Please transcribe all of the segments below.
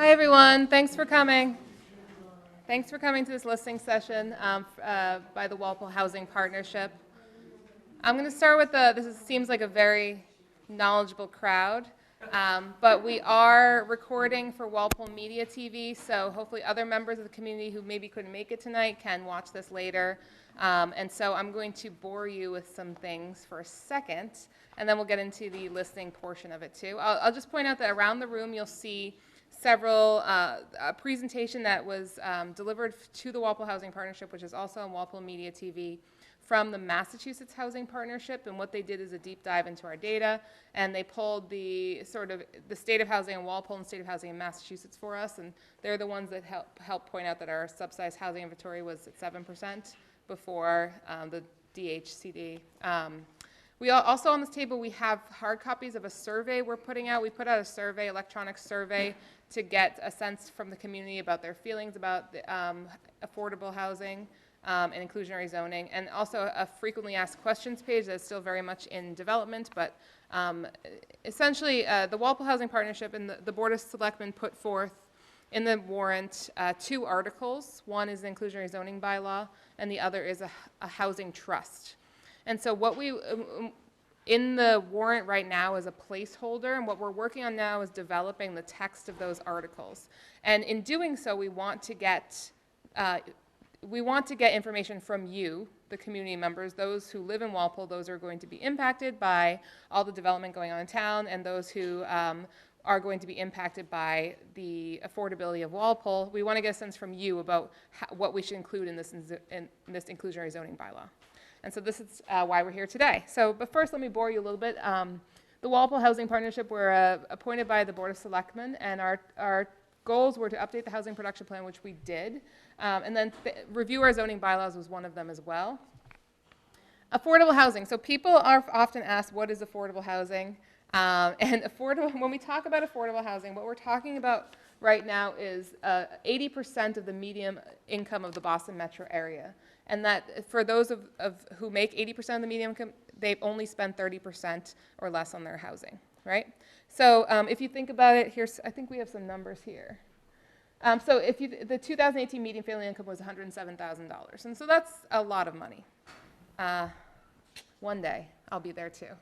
Hi, everyone. Thanks for coming. Thanks for coming to this listening session by the Walpole Housing Partnership. I'm going to start with seems like a very knowledgeable crowd, but we are recording for Walpole Media TV, so hopefully other members of the community who maybe couldn't make it tonight can watch this later. And so I'm going to bore you with some things for a second, and then we'll get into the listening portion of it too. I'll just point out that around the room you'll see a presentation that was delivered to the Walpole Housing Partnership, which is also on Walpole Media TV, from the Massachusetts Housing Partnership. And what they did is a deep dive into our data, and they pulled the state of housing in Walpole and state of housing in Massachusetts for us, and they're the ones that help point out that our subsidized housing inventory was at 7% before the DHCD. We also on this table, we have hard copies of a survey we're putting out. We put out a survey, electronic survey, to get a sense from the community about their feelings about the, affordable housing and inclusionary zoning, and also a frequently asked questions page that's still very much in development, but essentially the Walpole Housing Partnership and the Board of Selectmen put forth in the warrant 2 articles. One is the inclusionary zoning bylaw, and the other is a housing trust. And so what we, in the warrant right now is a placeholder, and what we're working on now is developing the text of those articles. And in doing so, we want to get information from you, the community members, those who live in Walpole, those who are going to be impacted by all the development going on in town, and those who are going to be impacted by the affordability of Walpole. We want to get a sense from you about what we should include in this inclusionary zoning bylaw. And so this is why we're here today. But first, let me bore you a little bit. The Walpole Housing Partnership, we're appointed by the Board of Selectmen, and our goals were to update the housing production plan, which we did, and then review our zoning bylaws was one of them as well. Affordable housing. So people are often asked, what is affordable housing? And when we talk about affordable housing, what we're talking about right now is 80% of the median income of the Boston metro area. And that for those who make 80% of the median income, they only spend 30% or less on their housing, right? So if you think about it, I think we have some numbers here. So the 2018 median family income was $107,000, and so that's a lot of money. One day, I'll be there too.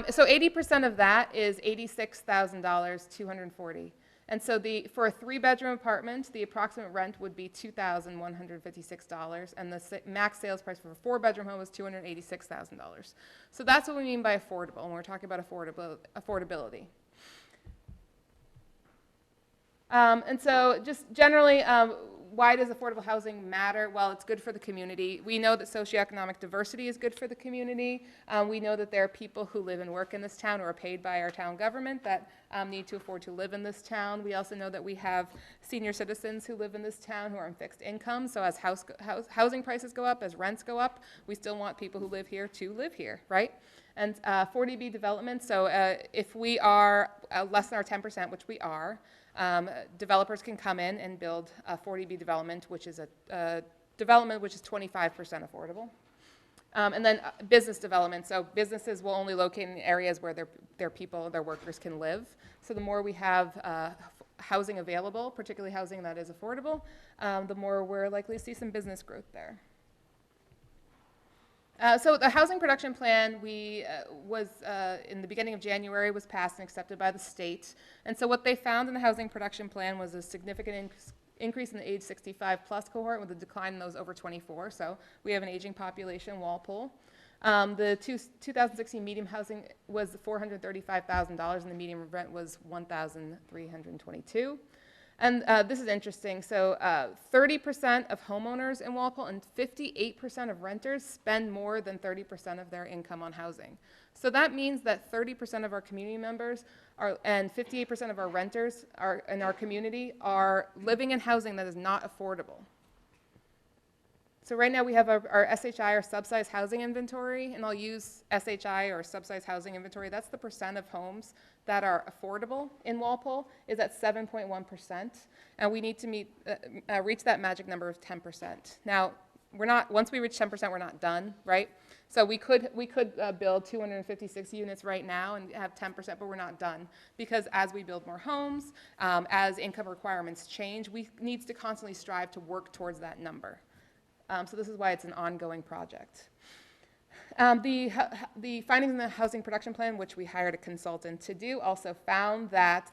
So 80% of that is $86,000, $240. And so for a 3-bedroom apartment, the approximate rent would be $2,156, and the max sales price for a 4-bedroom home was $286,000. So that's what we mean by affordable when we're talking about affordability. And so just generally, why does affordable housing matter? Well, it's good for the community. We know that socioeconomic diversity is good for the community. We know that there are people who live and work in this town who are paid by our town government that need to afford to live in this town. We also know that we have senior citizens who live in this town who are on fixed income. So as housing prices go up, as rents go up, we still want people who live here to live here, right? And 40B development, so if we are less than our 10%, which we are, developers can come in and build a 40B development, which is a development which is 25% affordable. And then business development, so businesses will only locate in areas where their people, their workers can live. So the more we have housing available, particularly housing that is affordable, the more we're likely to see some business growth there. So the housing production plan in the beginning of January was passed and accepted by the state. And so what they found in the housing production plan was a significant increase in the age 65 plus cohort with a decline in those over 24. So we have an aging population in Walpole. The 2016 median housing was $435,000 and the median rent was $1,322. And this is interesting. So 30% of homeowners in Walpole and 58% of renters spend more than 30% of their income on housing. So that means that 30% of our community members and 58% of our renters in our community are living in housing that is not affordable. So right now we have our SHI, or subsidized housing inventory, and I'll use SHI, or subsidized housing inventory. That's the percent of homes that are affordable in Walpole is at 7.1%, and we need to reach that magic number of 10%. Now, once we reach 10%, we're not done, right? So we could build 256 units right now and have 10%, but we're not done. Because as we build more homes, as income requirements change, we need to constantly strive to work towards that number. So this is why it's an ongoing project. The findings in the housing production plan, which we hired a consultant to do, also found that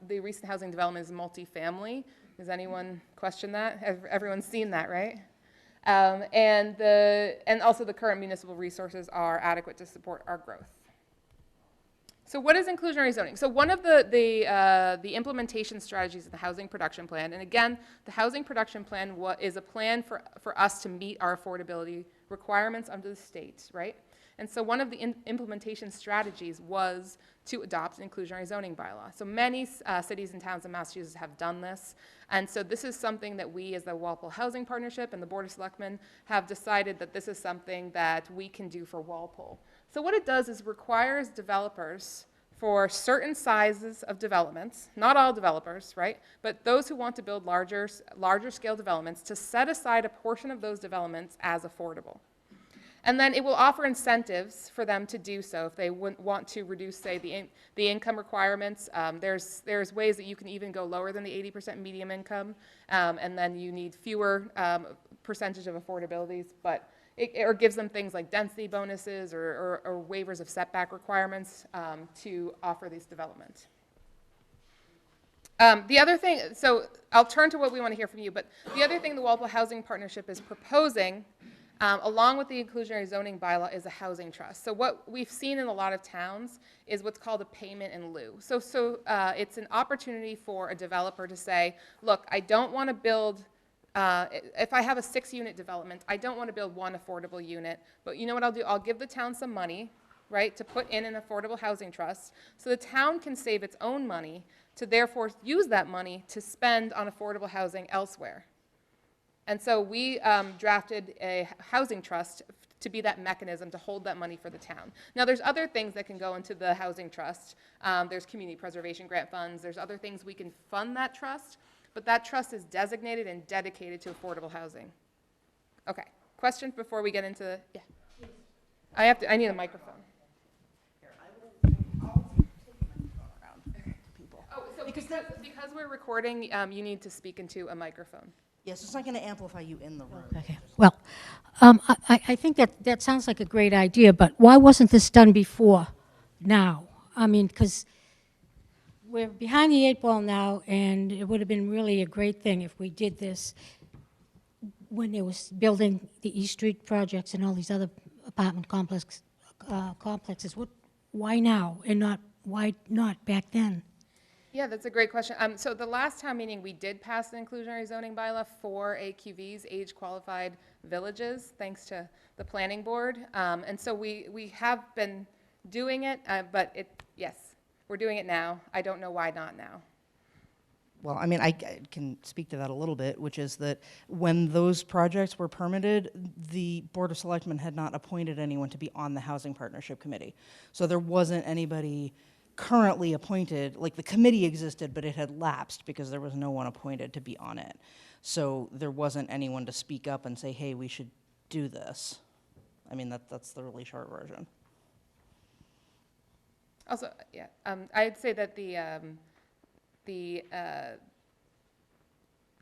the recent housing development is multifamily. Does anyone question that? Everyone's seen that, right? And also the current municipal resources are adequate to support our growth. So what is inclusionary zoning? So one of the implementation strategies of the housing production plan, and again, the housing production plan is a plan for us to meet our affordability requirements under the state, right? And so one of the implementation strategies was to adopt an inclusionary zoning bylaw. So many cities and towns in Massachusetts have done this. And so this is something that we as the Walpole Housing Partnership and the Board of Selectmen have decided that this is something that we can do for Walpole. So what it does is requires developers for certain sizes of developments, not all developers, right? But those who want to build larger scale developments to set aside a portion of those developments as affordable. And then it will offer incentives for them to do so if they want to reduce, say, the income requirements. There's ways that you can even go lower than the 80% median income, and then you need fewer percentage of affordabilities, but or gives them things like density bonuses or waivers of setback requirements to offer these developments. The other thing, so I'll turn to what we want to hear from you, but the other thing the Walpole Housing Partnership is proposing, along with the inclusionary zoning bylaw, is a housing trust. So what we've seen in a lot of towns is what's called a payment in lieu. So it's an opportunity for a developer to say, look, I don't want to build, if I have a 6-unit development, I don't want to build one affordable unit, but you know what I'll do? I'll give the town some money, right, to put in an affordable housing trust, so the town can save its own money to therefore use that money to spend on affordable housing elsewhere. And so we drafted a housing trust to be that mechanism to hold that money for the town. Now, there's other things that can go into the housing trust. There's community preservation grant funds. There's other things we can fund that trust, but that trust is designated and dedicated to affordable housing. Okay, questions before we get into the, yeah. I need a microphone. Oh, so because we're recording, you need to speak into a microphone. Yes, it's not going to amplify you in the room. Okay. Well, I think that sounds like a great idea, but why wasn't this done before now? I mean, because we're behind the 8 ball now, and it would have been really a great thing if we did this when they was building the East Street projects and all these other apartment complexes. Why now and why not back then? Yeah, that's a great question. So the last town meeting, we did pass an inclusionary zoning bylaw for AQVs, age-qualified villages, thanks to the planning board. And so we have been doing it, but yes, we're doing it now. I don't know why not now. Well, I mean, I can speak to that a little bit, which is that when those projects were permitted, the Board of Selectmen had not appointed anyone to be on the Housing Partnership Committee. So there wasn't anybody currently appointed. Like, the committee existed, but it had lapsed because there was no one appointed to be on it. So there wasn't anyone to speak up and say, hey, we should do this. I mean, that's the really short version. Also, yeah, I'd say that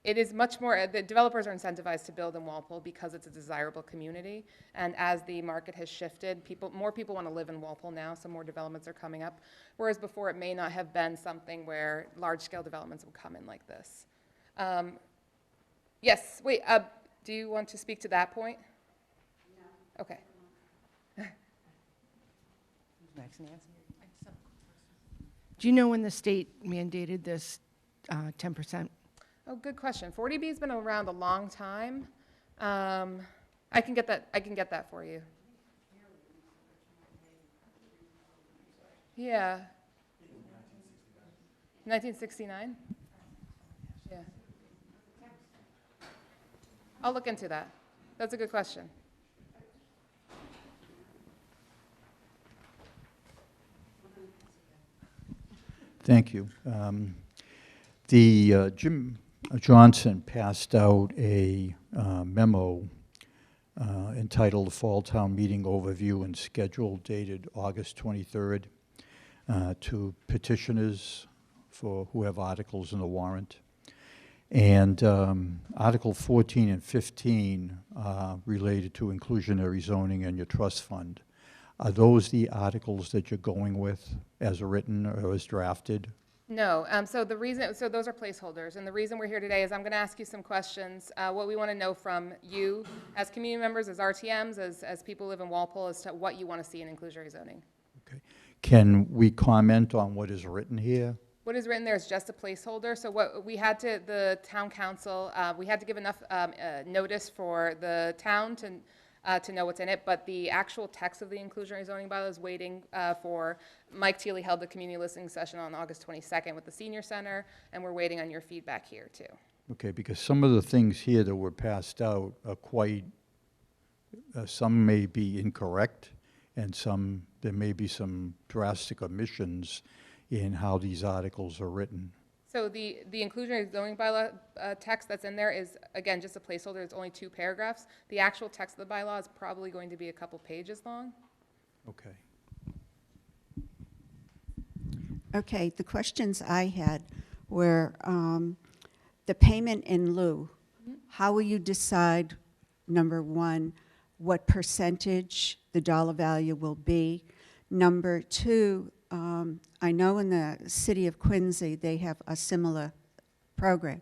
it is much more, the developers are incentivized to build in Walpole because it's a desirable community, and as the market has shifted, more people want to live in Walpole now, so more developments are coming up, whereas before it may not have been something where large-scale developments would come in like this. Yes, wait, do you want to speak to that point? No. Okay. Next, Nancy. Do you know when the state mandated this 10%? Oh, good question. 40B's been around a long time. I can get that for you. Yeah. 1969? Yeah. I'll look into that. That's a good question. Thank you. Jim Johnson passed out a memo entitled Fall Town Meeting Overview and Schedule dated August 23rd to petitioners for who have articles in the warrant. And Article 14 and 15 related to inclusionary zoning and your trust fund. Are those the articles that you're going with as written or as drafted? No, so those are placeholders, and the reason we're here today is I'm going to ask you some questions. What we want to know from you as community members, as RTMs, as people who live in Walpole, as to what you want to see in inclusionary zoning. Okay. Can we comment on what is written here? What is written there is just a placeholder, so what we had to, the town council, we had to give enough notice for the town to know what's in it, but the actual text of the inclusionary zoning bylaw is waiting for, Mike Teely held the community listening session on August 22nd with the senior center, and we're waiting on your feedback here too. Okay, because some of the things here that were passed out are quite, some may be incorrect, and there may be some drastic omissions in how these articles are written. So the inclusionary zoning bylaw text that's in there is, again, just a placeholder. It's only 2 paragraphs. The actual text of the bylaw is probably going to be a couple pages long. Okay. Okay, the questions I had were the payment in lieu. How will you decide, number one, what percentage the dollar value will be? Number two, I know in the city of Quincy they have a similar program,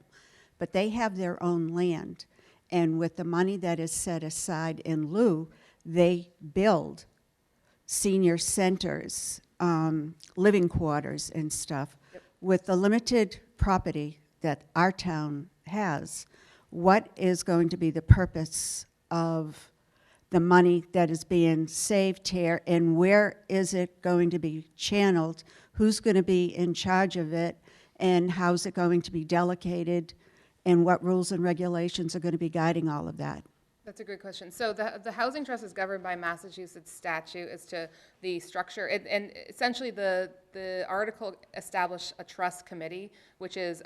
but they have their own land. And with the money that is set aside in lieu, they build senior centers, living quarters and stuff. Yep. With the limited property that our town has, what is going to be the purpose of the money that is being saved here, and where is it going to be channeled? Who's going to be in charge of it, and how's it going to be delegated, and what rules and regulations are going to be guiding all of that? That's a good question. So the housing trust is governed by Massachusetts statute as to the structure, and essentially the article established a trust committee, which is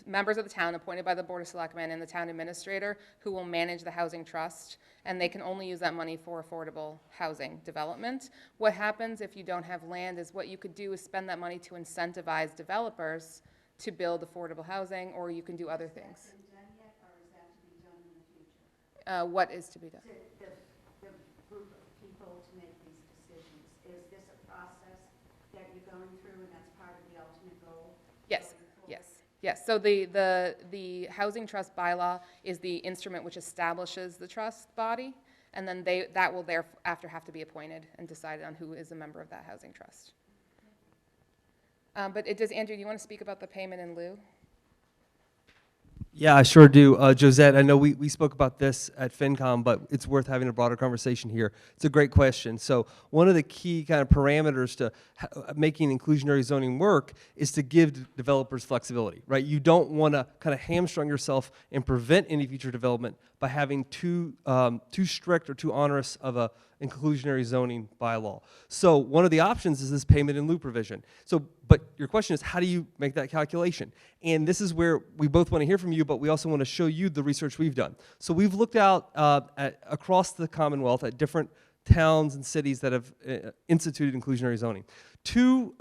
members of the town appointed by the Board of Selectmen and the town administrator who will manage the housing trust, and they can only use that money for affordable housing development. What happens if you don't have land is what you could do is spend that money to incentivize developers to build affordable housing, or you can do other things. Is that been done yet, or is that to be done in the future? What is to be done? The group of people to make these decisions, is this a process that you're going through, and that's part of the ultimate goal? Yes, yes, yes. So the housing trust bylaw is the instrument which establishes the trust body, and then that will thereafter have to be appointed and decided on who is a member of that housing trust. But Andrew, do you want to speak about the payment in lieu? Yeah, I sure do. Josette, I know we spoke about this at FinCom, but it's worth having a broader conversation here. It's a great question. So one of the key kind of parameters to making inclusionary zoning work is to give developers flexibility, right? You don't want to kind of hamstring yourself and prevent any future development by having too strict or too onerous of a inclusionary zoning bylaw. So one of the options is this payment in lieu provision. So, but your question is, how do you make that calculation? And this is where we both want to hear from you, but we also want to show you the research we've done. So we've looked out across the Commonwealth at different towns and cities that have instituted inclusionary zoning. 2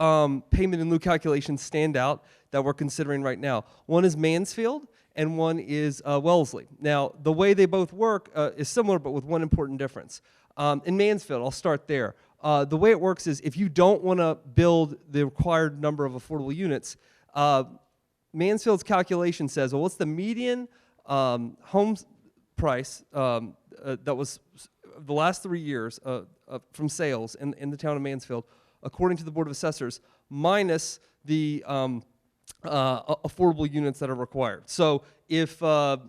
payment in lieu calculations stand out that we're considering right now. One is Mansfield, and one is Wellesley. Now, the way they both work is similar, but with one important difference. In Mansfield, I'll start there. The way it works is if you don't want to build the required number of affordable units, Mansfield's calculation says, well, what's the median home price that was the last 3 years from sales in the town of Mansfield, according to the Board of Assessors, minus the affordable units that are required. So if the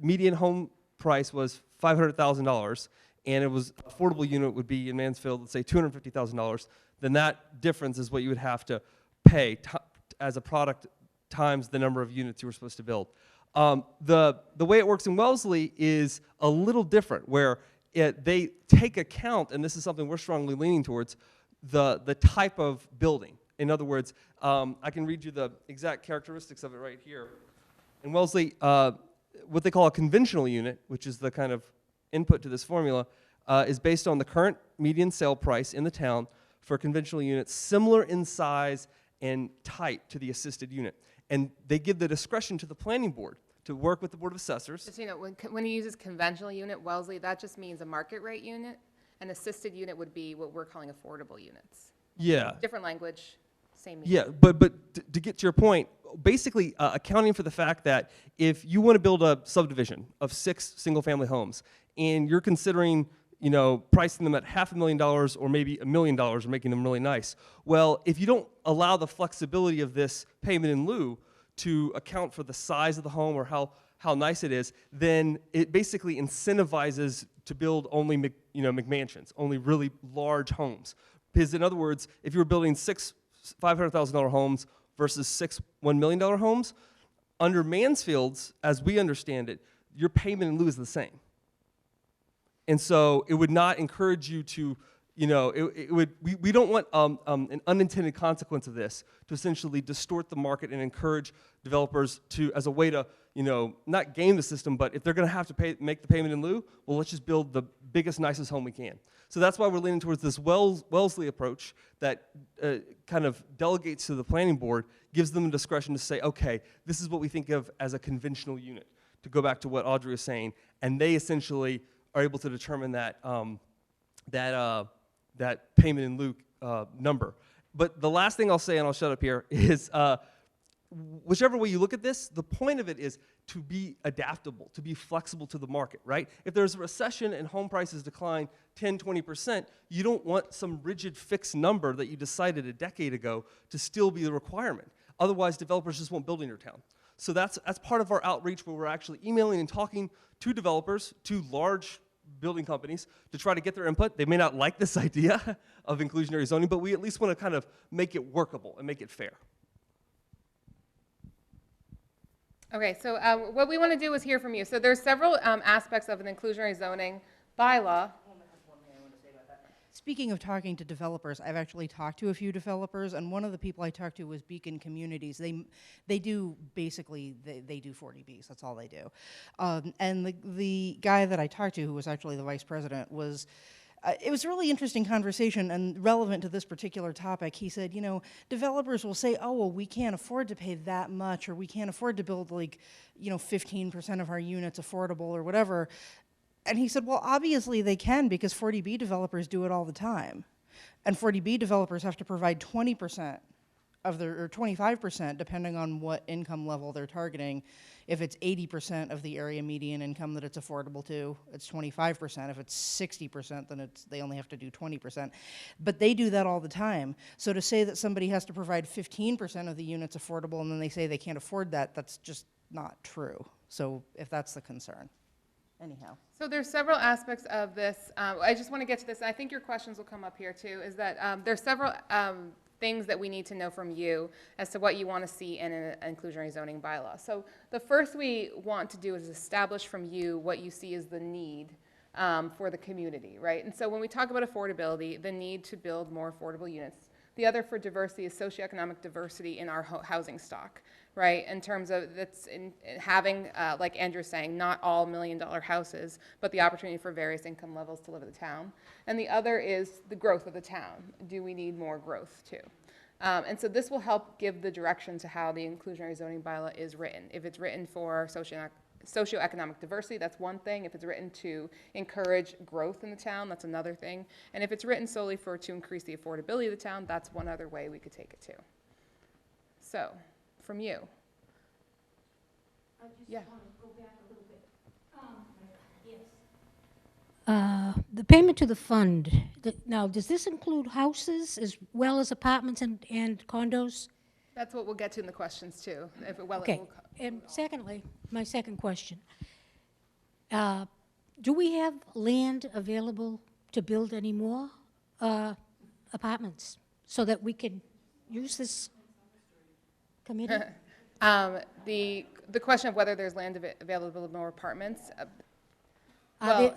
median home price was $500,000 and it was affordable unit would be in Mansfield, let's say $250,000, then that difference is what you would have to pay as a product times the number of units you were supposed to build. The way it works in Wellesley is a little different, where they take account, and this is something we're strongly leaning towards, the type of building. In other words, I can read you the exact characteristics of it right here. In Wellesley, what they call a conventional unit, which is the kind of input to this formula, is based on the current median sale price in the town for a conventional unit similar in size and type to the assisted unit. And they give the discretion to the planning board to work with the Board of Assessors. Just, when he uses conventional unit, Wellesley, that just means a market rate unit. An assisted unit would be what we're calling affordable units. Yeah. Different language, same meaning. Yeah, but to get to your point, basically accounting for the fact that if you want to build a subdivision of 6 single-family homes and you're considering, pricing them at $500,000 or maybe $1 million or making them really nice, well, if you don't allow the flexibility of this payment in lieu to account for the size of the home or how nice it is, then it basically incentivizes to build only McMansions, only really large homes. Because in other words, if you were building 6 $500,000 homes versus 6 $1 million homes, under Mansfield's, as we understand it, your payment in lieu is the same. And so it would not encourage you to, we don't want an unintended consequence of this to essentially distort the market and encourage developers to, as a way to, not game the system, but if they're going to have to make the payment in lieu, well, let's just build the biggest, nicest home we can. So that's why we're leaning towards this Wellesley approach that kind of delegates to the planning board, gives them the discretion to say, okay, this is what we think of as a conventional unit, to go back to what Audrey was saying, and they essentially are able to determine that that payment in lieu number. But the last thing I'll say, and I'll shut up here, is whichever way you look at this, the point of it is to be adaptable, to be flexible to the market, right? If there's a recession and home prices decline 10, 20%, you don't want some rigid fixed number that you decided a decade ago to still be the requirement. Otherwise, developers just won't build in your town. So that's part of our outreach, where we're actually emailing and talking to developers, to large building companies, to try to get their input. They may not like this idea of inclusionary zoning, but we at least want to kind of make it workable and make it fair. Okay, so what we want to do is hear from you. So there's several aspects of an inclusionary zoning bylaw. Speaking of talking to developers, I've actually talked to a few developers, and one of the people I talked to was Beacon Communities. They do basically, they do 40Bs, that's all they do. And the guy that I talked to, who was actually the vice president, was, it was a really interesting conversation and relevant to this particular topic. He said, developers will say, oh, well, we can't afford to pay that much, or we can't afford to build 15% of our units affordable or whatever. And he said, well, obviously they can, because 40B developers do it all the time. And 40B developers have to provide 20% of their, or 25%, depending on what income level they're targeting. If it's 80% of the area median income that it's affordable to, it's 25%. If it's 60%, then they only have to do 20%. But they do that all the time. So to say that somebody has to provide 15% of the units affordable and then they say they can't afford that, that's just not true. So if that's the concern. Anyhow. So there's several aspects of this. I just want to get to this, and I think your questions will come up here too, is that there's several things that we need to know from you as to what you want to see in an inclusionary zoning bylaw. So the first we want to do is establish from you what you see as the need for the community, right? And so when we talk about affordability, the need to build more affordable units. The other for diversity is socioeconomic diversity in our housing stock, right? In terms of that's in having, like Andrew's saying, not all $1 million houses, but the opportunity for various income levels to live in the town. And the other is the growth of the town. Do we need more growth too? And so this will help give the direction to how the inclusionary zoning bylaw is written. If it's written for socioeconomic diversity, that's one thing. If it's written to encourage growth in the town, that's another thing. And if it's written solely to increase the affordability of the town, that's one other way we could take it too. So, from you. I just Yeah. want to go back a little bit. Yes. The payment to the fund, now, does this include houses as well as apartments and condos? That's what we'll get to in the questions too. Okay, and secondly, my second question. Do we have land available to build any more apartments so that we can use this committee? The question of whether there's land available to more apartments,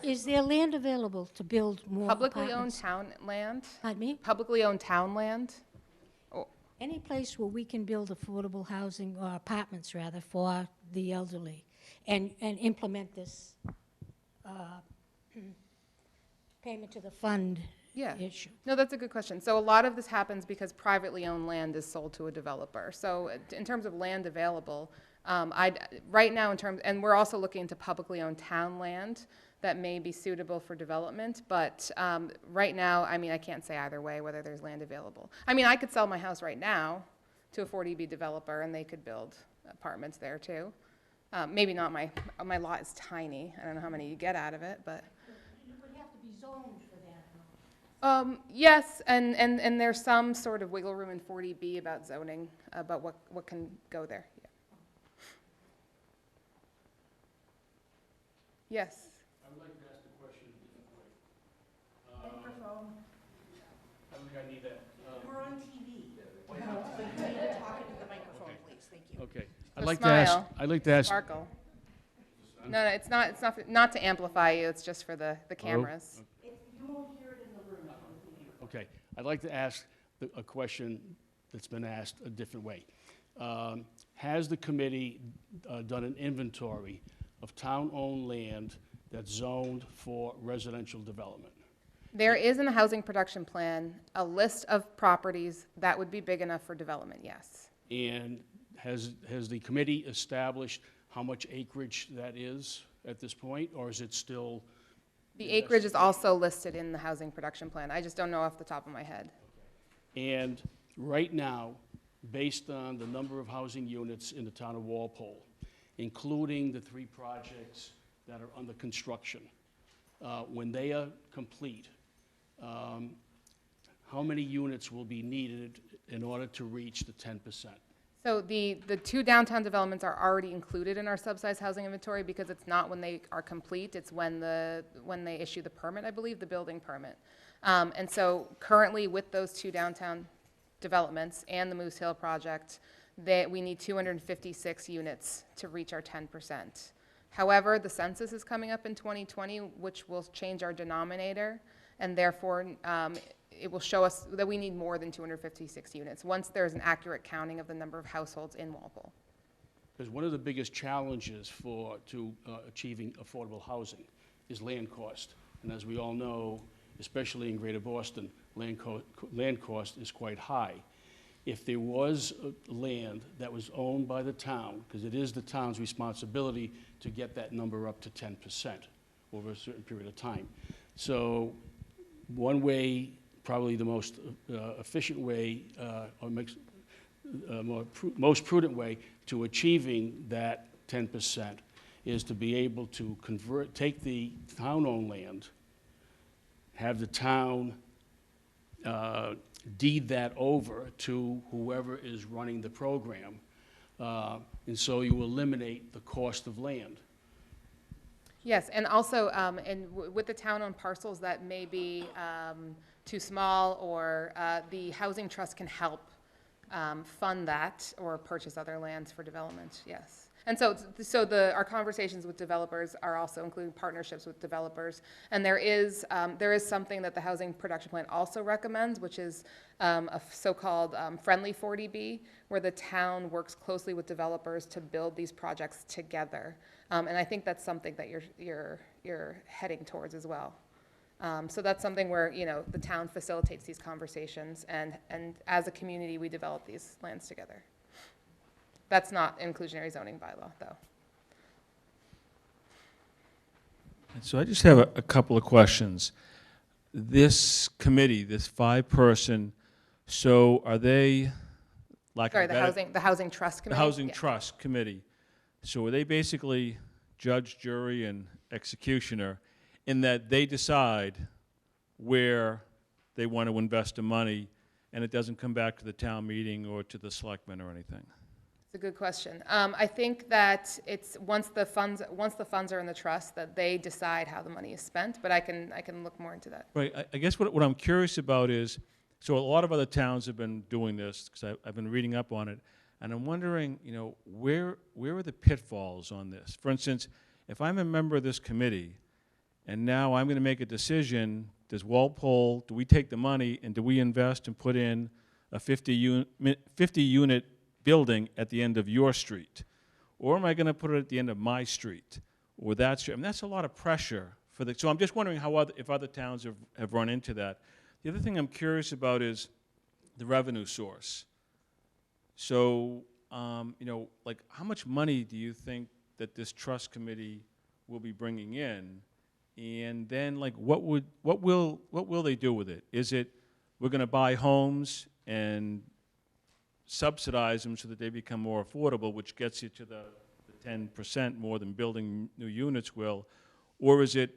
Is there land available to build more publicly owned apartments? town land, Pardon me? publicly owned town land. Any place where we can build affordable housing, or apartments rather, for the elderly. and implement this payment to the fund Yeah. issue. No, that's a good question. So a lot of this happens because privately owned land is sold to a developer. So in terms of land available, right now in terms, and we're also looking into publicly owned town land that may be suitable for development, but right now, I mean, I can't say either way whether there's land available. I mean, I could sell my house right now to a 40B developer and they could build apartments there too. Maybe not my lot is tiny. I don't know how many you get out of it, but. It would have to be zoned for that. Yes, and there's some sort of wiggle room in 40B about zoning, about what can go there. Yeah. Yes. I would like to ask the question a different way. Microphone. I don't think I need that. We're on TV. So you need to talk into the microphone, please. Thank you. Okay. So I'd like to ask, Sparkle. No, it's not to amplify you, it's just for the cameras. okay, I'd like to ask a question that's been asked a different way. Has the committee done an inventory of town-owned land that's zoned for residential development? There is in the housing production plan a list of properties that would be big enough for development, yes. And has the committee established how much acreage that is at this point, or is it still? The acreage is also listed in the housing production plan. I just don't know off the top of my head. And right now, based on the number of housing units in the town of Walpole, including the 3 projects that are under construction, when they are complete, how many units will be needed in order to reach the 10%? So the 2 downtown developments are already included in our subsidized housing inventory because it's not when they are complete, it's when they issue the permit, I believe, the building permit. And so currently with those 2 downtown developments and the Moose Hill project, we need 256 units to reach our 10%. However, the census is coming up in 2020, which will change our denominator, and therefore it will show us that we need more than 256 units once there's an accurate counting of the number of households in Walpole. Because one of the biggest challenges to achieving affordable housing is land cost. And as we all know, especially in Greater Boston, land cost is quite high. If there was land that was owned by the town, because it is the town's responsibility to get that number up to 10% over a certain period of time. So one way, probably the most efficient way, or most prudent way to achieving that 10% is to be able to take the town-owned land, have the town deed that over to whoever is running the program, and so you eliminate the cost of land. Yes, and also, with the town-owned parcels that may be too small, or the housing trust can help fund that or purchase other lands for development, yes. And so our conversations with developers are also including partnerships with developers. And there is something that the housing production plan also recommends, which is a so-called friendly 40B, where the town works closely with developers to build these projects together. And I think that's something that you're heading towards as well. So that's something where, the town facilitates these conversations, and as a community, we develop these lands together. That's not inclusionary zoning bylaw, though. So I just have a couple of questions. This committee, this 5-person, so are they, like Sorry, the housing trust the committee? Housing Yeah. Trust Committee. So are they basically judge, jury, and executioner in that they decide where they want to invest the money, and it doesn't come back to the town meeting or to the selectmen or anything? It's a good question. I think that it's once the funds are in the trust, that they decide how the money is spent, but I can look more into that. Right, I guess what I'm curious about is, so a lot of other towns have been doing this, because I've been reading up on it, and I'm wondering, where are the pitfalls on this? For instance, if I'm a member of this committee, and now I'm going to make a decision, do we take the money, and do we invest and put in a 50-unit building at the end of your street? or am I going to put it at the end of my street or that street? I mean, that's a lot of pressure for the. So I'm just wondering how if other towns have run into that. The other thing I'm curious about is the revenue source. So, like, how much money do you think that this trust committee will be bringing in? And then, like, what will they do with it? Is it we're going to buy homes and subsidize them so that they become more affordable, which gets you to the 10% more than building new units will, or is it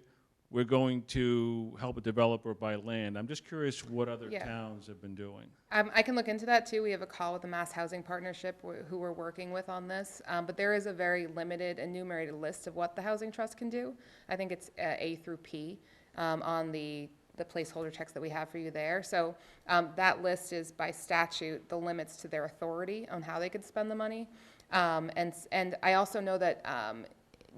we're going to help a developer buy land? I'm just curious what other Yeah. towns have been doing. I can look into that too. We have a call with the Mass Housing Partnership who we're working with on this. But there is a very limited enumerated list of what the Housing Trust can do. I think it's A through P on the placeholder checks that we have for you there. So that list is by statute, the limits to their authority on how they could spend the money. And I also know that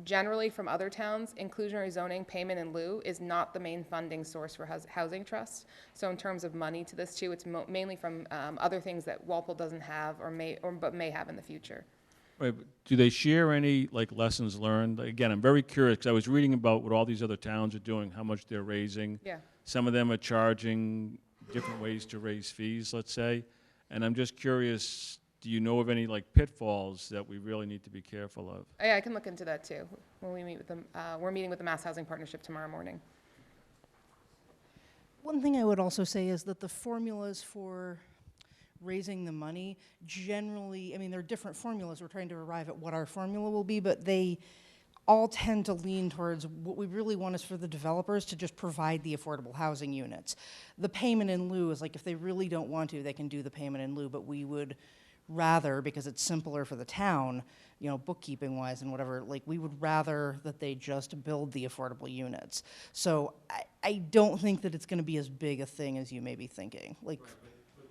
generally from other towns, inclusionary zoning payment in lieu is not the main funding source for housing trusts. So in terms of money to this too, it's mainly from other things that Walpole doesn't have but may have in the future. Right, but do they share any like lessons learned? Again, I'm very curious because I was reading about what all these other towns are doing, how much they're raising. Yeah. Some of them are charging different ways to raise fees, let's say. And I'm just curious, do you know of any like pitfalls that we really need to be careful of? Yeah, I can look into that too when we meet with them. We're meeting with the Mass Housing Partnership tomorrow morning. One thing I would also say is that the formulas for raising the money generally, I mean, there are different formulas. We're trying to arrive at what our formula will be, but they all tend to lean towards what we really want is for the developers to just provide the affordable housing units. The payment in lieu is like if they really don't want to, they can do the payment in lieu, but we would rather, because it's simpler for the town, you know, bookkeeping wise and whatever, like we would rather that they just build the affordable units. So I don't think that it's going to be as big a thing as you may be thinking. Like, Right, but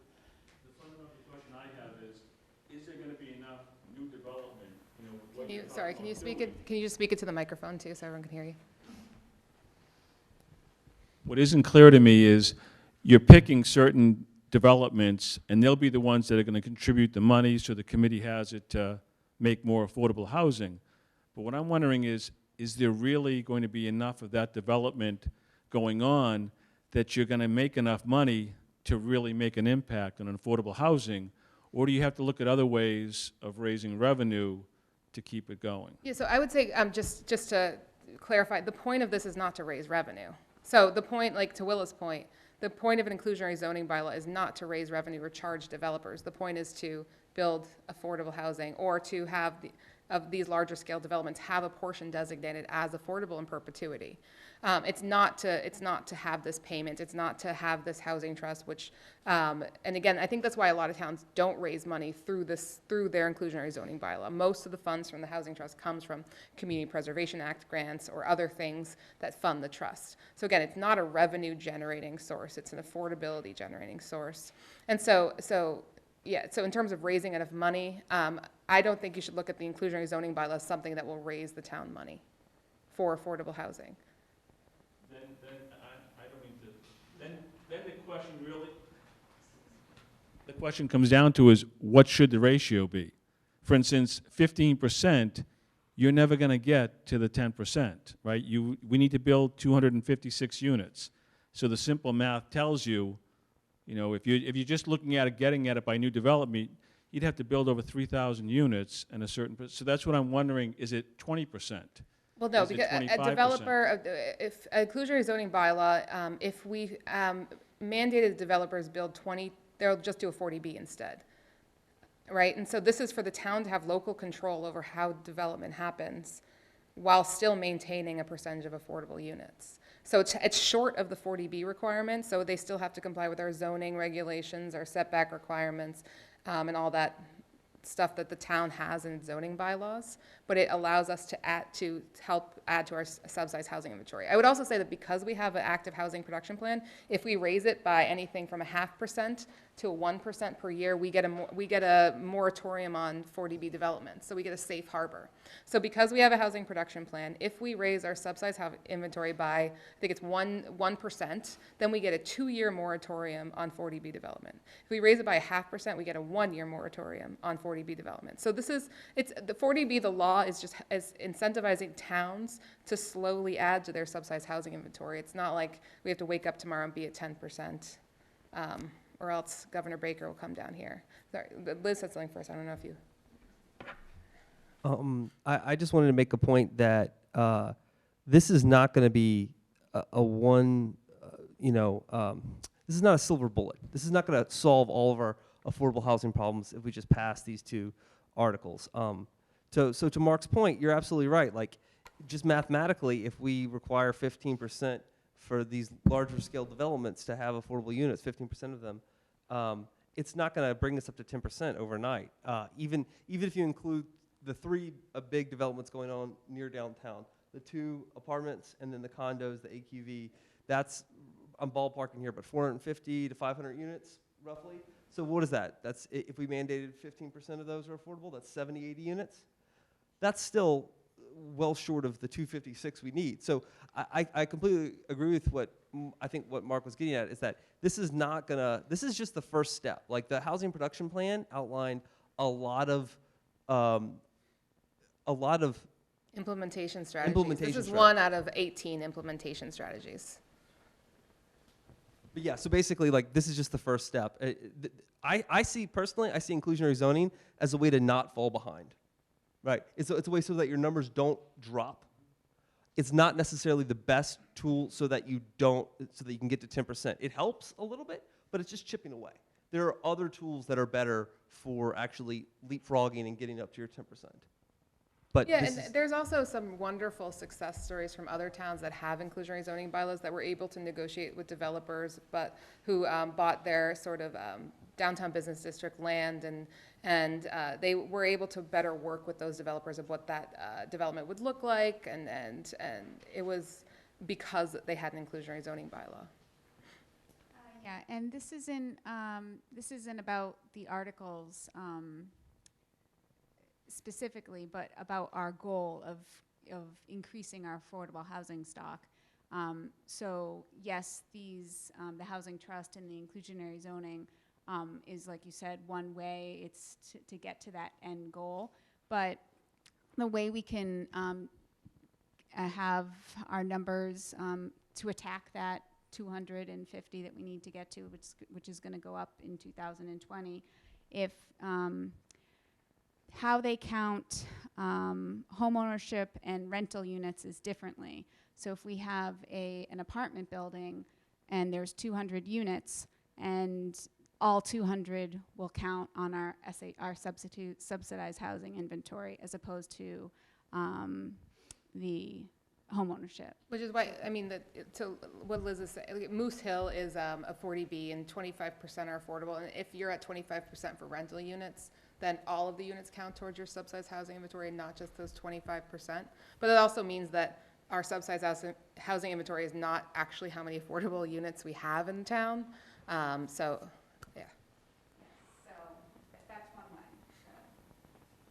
the fundamental question I have is there going to be enough new development? You know, what you're talking Can you about speak doing? it? Can you just speak it to the microphone too, so everyone can hear you? What isn't clear to me is you're picking certain developments, and they'll be the ones that are going to contribute the money, so the committee has it to make more affordable housing. But what I'm wondering is there really going to be enough of that development going on that you're going to make enough money to really make an impact on affordable housing, or do you have to look at other ways of raising revenue to keep it going? Yeah, so I would say, just to clarify, the point of this is not to raise revenue. So the point, like to Willa's point, the point of an inclusionary zoning bylaw is not to raise revenue or charge developers. The point is to build affordable housing or to have of these larger scale developments have a portion designated as affordable in perpetuity. It's not to have this payment. It's not to have this housing trust, which, and again, I think that's why a lot of towns don't raise money through their inclusionary zoning bylaw. Most of the funds from the housing trust comes from Community Preservation Act grants or other things that fund the trust. So again, it's not a revenue generating source. It's an affordability generating source. And so in terms of raising enough money, I don't think you should look at the inclusionary zoning bylaw as something that will raise the town money for affordable housing. Then I don't need to, then the question really, the question comes down to is what should the ratio be? For instance, 15%, you're never going to get to the 10%, right? We need to build 256 units. So the simple math tells you, you know, if you're just looking at it, getting at it by new development, you'd have to build over 3,000 units and a certain, so that's what I'm wondering, is it 20%? Well, no, Is it because a 25%? developer, if a inclusionary zoning bylaw, if we mandated developers build 20, they'll just do a 40B instead, right? And so this is for the town to have local control over how development happens while still maintaining a percentage of affordable units. So it's short of the 40B requirement, so they still have to comply with our zoning regulations, our setback requirements, and all that stuff that the town has in zoning bylaws, but it allows us to help add to our subsidized housing inventory. I would also say that because we have an active housing production plan, if we raise it by anything from 0.5% to a 1% per year, we get a moratorium on 40B development. So we get a safe harbor. So because we have a housing production plan, if we raise our subsidized inventory by, I think it's 1%, then we get a 2-year moratorium on 40B development. If we raise it by 0.5%, we get a 1-year moratorium on 40B development. So it's the 40B, the law is incentivizing towns to slowly add to their subsidized housing inventory. It's not like we have to wake up tomorrow and be at 10%. Or else Governor Baker will come down here. Sorry, Liz said something first. I don't know if you. I just wanted to make a point that this is not going to be this is not a silver bullet. This is not going to solve all of our affordable housing problems if we just pass these 2 articles. So to Mark's point, you're absolutely right. Like, just mathematically, if we require 15% for these larger scale developments to have affordable units, 15% of them, it's not going to bring us up to 10% overnight. Even if you include the 3 big developments going on near downtown, the 2 apartments and then the condos, the AQV, that's, I'm ballparking here, but 450 to 500 units roughly. So what is that? That's, if we mandated 15% of those are affordable, that's 70, 80 units. That's still well short of the 256 we need. So I completely agree with what I think what Mark was getting at is that this is not gonna, this is just the first step. Like, the housing production plan outlined a lot of Implementation strategies. This is one out of 18 implementation strategies. But yeah, so basically, like, this is just the first step. I see inclusionary zoning as a way to not fall behind, right? It's a way so that your numbers don't drop. It's not necessarily the best tool so that you can get to 10%. It helps a little bit, but it's just chipping away. There are other tools that are better for actually leapfrogging and getting up to your 10%. But yeah, and there's also some wonderful success stories from other towns that have inclusionary zoning bylaws that were able to negotiate with developers, but who bought their sort of downtown business district land, and they were able to better work with those developers of what that development would look like, and it was because they had an inclusionary zoning bylaw. Yeah, and this isn't about the articles specifically, but about our goal of increasing our affordable housing stock. So yes, these the housing trust and the inclusionary zoning is, like you said, one way. It's to get to that end goal, but the way we can have our numbers to attack that 250 that we need to get to, which is going to go up in 2020, if how they count home ownership and rental units is differently. So if we have an apartment building and there's 200 units, and all 200 will count on our subsidized housing inventory, as opposed to the home ownership. Which is why, I mean, so what Liz is saying, Moose Hill is a 40B and 25% are affordable. And if you're at 25% for rental units, then all of the units count towards your subsidized housing inventory, not just those 25%. But it also means that our subsidized housing inventory is not actually how many affordable units we have in town. So, yeah. So that's one way.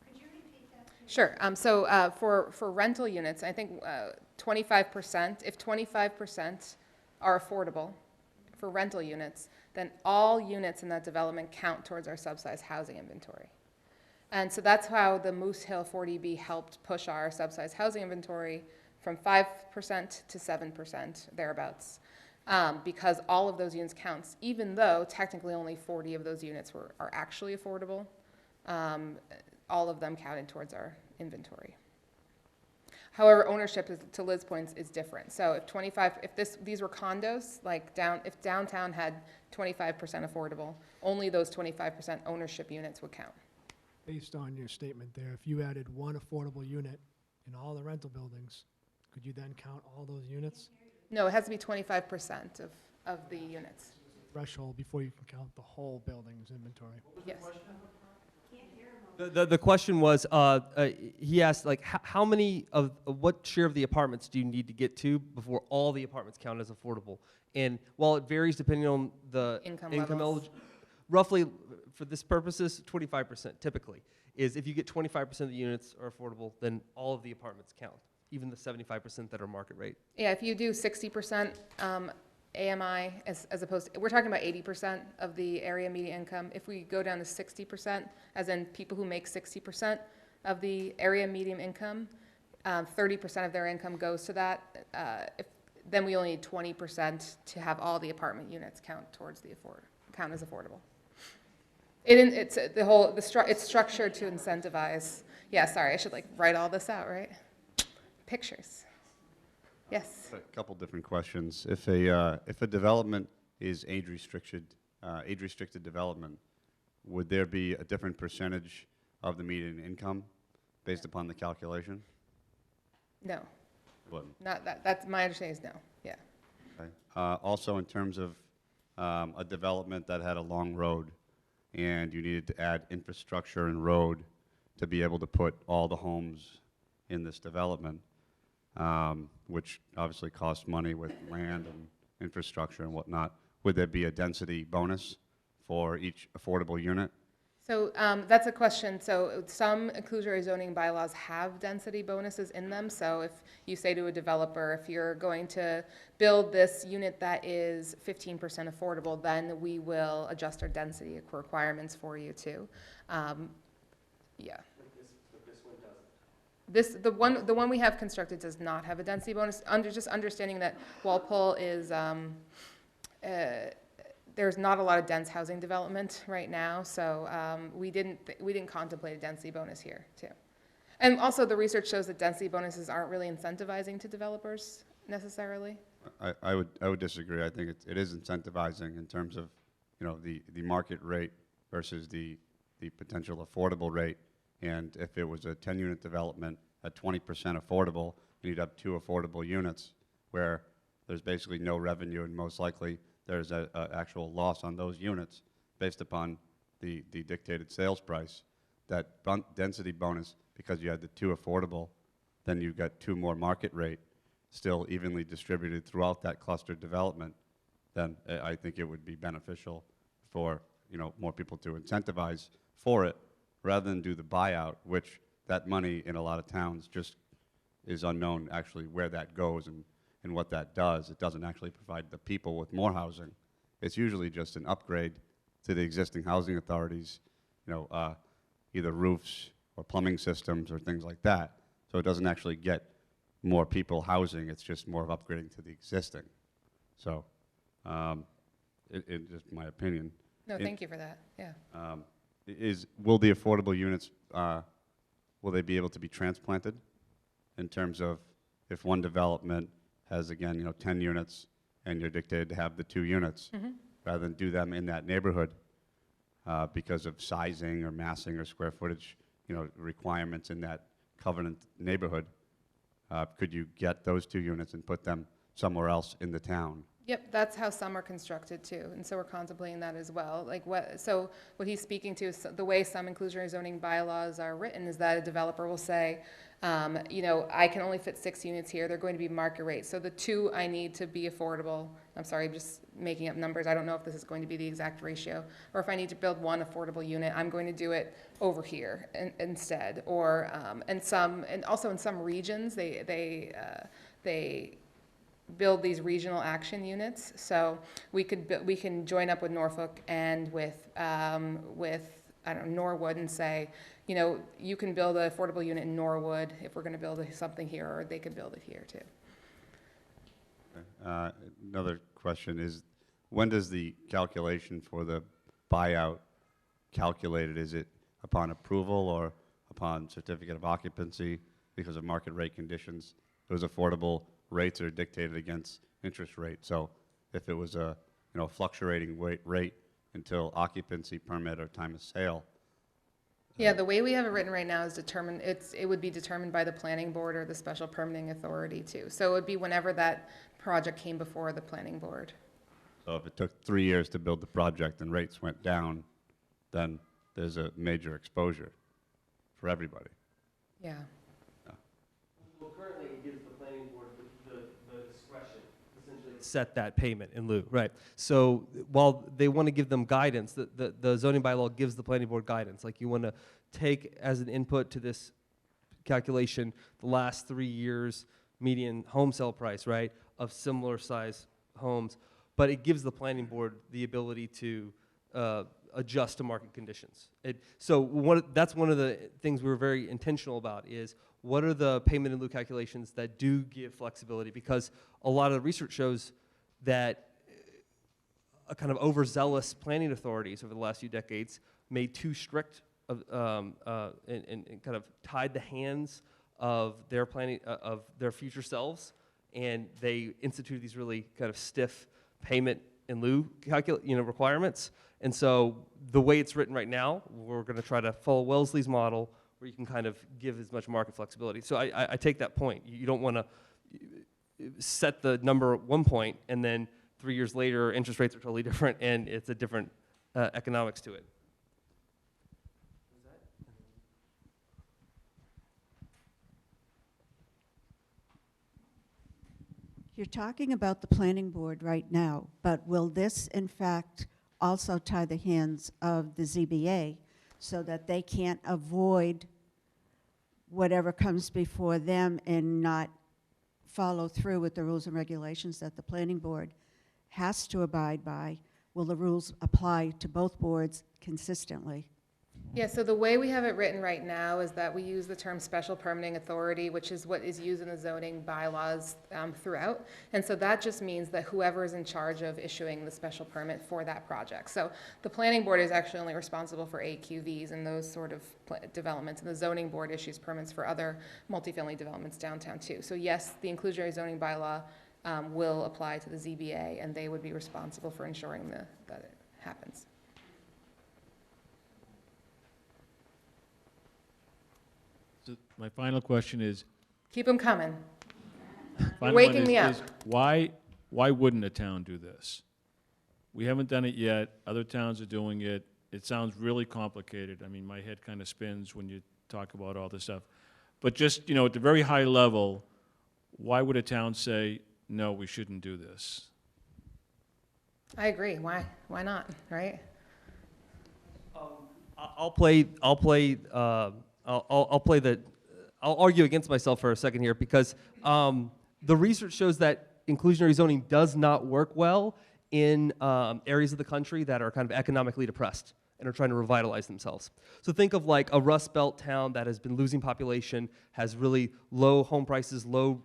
Could you repeat that, please? Sure. So for rental units, I think 25%, if 25% are affordable for rental units, then all units in that development count towards our subsidized housing inventory. And so that's how the Moose Hill 40B helped push our subsidized housing inventory from 5% to 7%, thereabouts, because all of those units counts, even though technically only 40 of those units are actually affordable. All of them counted towards our inventory. However, ownership, to Liz's point, is different. So if these were condos, like if downtown had 25% affordable, only those 25% ownership units would count. Based on your statement there, if you added one affordable unit in all the rental buildings, could you then count all those units? No, it has to be 25% of the units. Threshold before you can count the whole building's inventory. Yes. The question was, he asked, like, how many of what share of the apartments do you need to get to before all the apartments count as affordable? And while it varies depending on the Income levels. roughly, for this purposes, 25% typically, is if you get 25% of the units are affordable, then all of the apartments count, even the 75% that are market rate. Yeah, if you do 60% AMI as opposed to, we're talking about 80% of the area median income. If we go down to 60%, as in people who make 60% of the area median income, 30% of their income goes to that. Then we only need 20% to have all the apartment units count towards count as affordable. It's structured to incentivize. Yeah, sorry, I should like write all this out, right? Pictures. Yes. A couple different questions. If a development is age restricted development, would there be a different percentage of the median income based upon the calculation? No. Wouldn't. Not that. That's my understanding is no. Yeah. Okay. Also, in terms of a development that had a long road, and you needed to add infrastructure and road to be able to put all the homes in this development, which obviously costs money with land and infrastructure and whatnot, would there be a density bonus for each affordable unit? So that's a question. So some inclusionary zoning bylaws have density bonuses in them. So if you say to a developer, if you're going to build this unit that is 15% affordable, then we will adjust our density requirements for you too. Yeah. But this one doesn't. The one we have constructed does not have a density bonus. Just understanding that Walpole is there's not a lot of dense housing development right now, so we didn't contemplate a density bonus here too. And also, the research shows that density bonuses aren't really incentivizing to developers necessarily. I would disagree. I think it is incentivizing in terms of, you know, the market rate versus the potential affordable rate. And if it was a 10-unit development at 20% affordable, you'd have 2 affordable units where there's basically no revenue, and most likely there's an actual loss on those units based upon the dictated sales price. That density bonus, because you had the 2 affordable, then you got 2 more market rate, still evenly distributed throughout that cluster development, then I think it would be beneficial for, you know, more people to incentivize for it, rather than do the buyout, which that money in a lot of towns just is unknown actually where that goes and what that does. It doesn't actually provide the people with more housing. It's usually just an upgrade to the existing housing authorities, you know, either roofs or plumbing systems or things like that. So it doesn't actually get more people housing. It's just more of upgrading to the existing. So it just my opinion. No, thank you for that. Yeah. Will the affordable units, will they be able to be transplanted in terms of if one development has, again, you know, 10 units and you're dictated to have the 2 units, rather than do them in that neighborhood because of sizing or massing or square footage, you know, requirements in that covenant neighborhood, could you get those 2 units and put them somewhere else in the town? Yep, that's how some are constructed too, and so we're contemplating that as well. Like so what he's speaking to is the way some inclusionary zoning bylaws are written is that a developer will say, you know, I can only fit 6 units here. They're going to be market rate. So the 2 I need to be affordable. I'm sorry, I'm just making up numbers. I don't know if this is going to be the exact ratio. Or if I need to build 1 affordable unit, I'm going to do it over here instead. Or and also in some regions they build these regional action units. So we can join up with Norfolk and with I don't know, Norwood and say, you know, you can build an affordable unit in Norwood if we're going to build something here, or they can build it here too. Okay. Another question is, when does the calculation for the buyout calculated? Is it upon approval or upon certificate of occupancy because of market rate conditions? Those affordable rates are dictated against interest rate. So if it was a, you know, fluctuating rate until occupancy permit or time of sale. Yeah, the way we have it written right now is determined. It would be determined by the planning board or the special permitting authority too. So it would be whenever that project came before the planning board. So if it took 3 years to build the project and rates went down, then there's a major exposure for everybody. Yeah. Well, currently it gives the planning board the discretion, essentially set that payment in lieu, right? So while they want to give them guidance, the zoning bylaw gives the planning board guidance. Like you want to take as an input to this calculation the last 3 years median home sale price, right, of similar size homes, but it gives the planning board the ability to adjust to market conditions. That's one of the things we were very intentional about is what are the payment in lieu calculations that do give flexibility, because a lot of the research shows that a kind of overzealous planning authorities over the last few decades made too strict and kind of tied the hands of their planning of their future selves, and they instituted these really kind of stiff payment in lieu requirements. And so the way it's written right now, we're going to try to follow Wellesley's model, where you can kind of give as much market flexibility. So I take that point. You don't want to set the number at one point, and then 3 years later, interest rates are totally different, and it's a different economics to it. You're talking about the planning board right now, but will this, in fact, also tie the hands of the ZBA so that they can't avoid whatever comes before them and not follow through with the rules and regulations that the planning board has to abide by? Will the rules apply to both boards consistently? Yeah, so the way we have it written right now is that we use the term special permitting authority, which is what is used in the zoning bylaws throughout. And so that just means that whoever is in charge of issuing the special permit for that project. So the planning board is actually only responsible for AQVs and those sort of developments, and the zoning board issues permits for other multifamily developments downtown too. So yes, the inclusionary zoning bylaw will apply to the ZBA, and they would be responsible for ensuring that it happens. So my final question is, Keep them coming. final waking one me up. is why wouldn't a town do this? We haven't done it yet. Other towns are doing it. It sounds really complicated. I mean, my head kind of spins when you talk about all this stuff. But just, you know, at the very high level, why would a town say, no, we shouldn't do this? I agree. Why? Why not? Right? I'll argue against myself for a second here, because the research shows that inclusionary zoning does not work well in areas of the country that are kind of economically depressed and are trying to revitalize themselves. So think of like a Rust Belt town that has been losing population, has really low home prices, low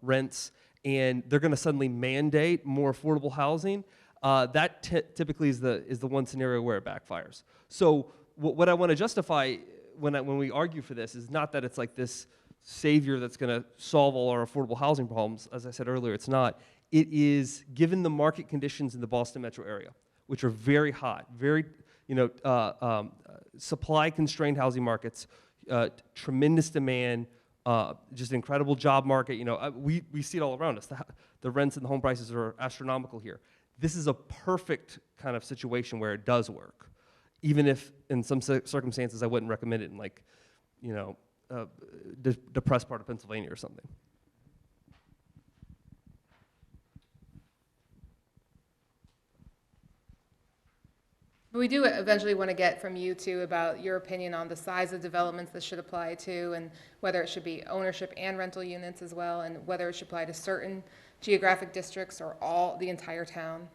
rents, and they're going to suddenly mandate more affordable housing. That typically is the one scenario where it backfires. So what I want to justify when we argue for this is not that it's like this savior that's going to solve all our affordable housing problems. As I said earlier, it's not. It is, given the market conditions in the Boston metro area, which are very hot, very supply-constrained housing markets, tremendous demand, just an incredible job market. You know, we see it all around us. The rents and the home prices are astronomical here. This is a perfect kind of situation where it does work, even if in some circumstances I wouldn't recommend it in, like, you know, depressed part of Pennsylvania or something. But we do eventually want to get from you two about your opinion on the size of developments this should apply to, and whether it should be ownership and rental units as well, and whether it should apply to certain geographic districts or the entire town.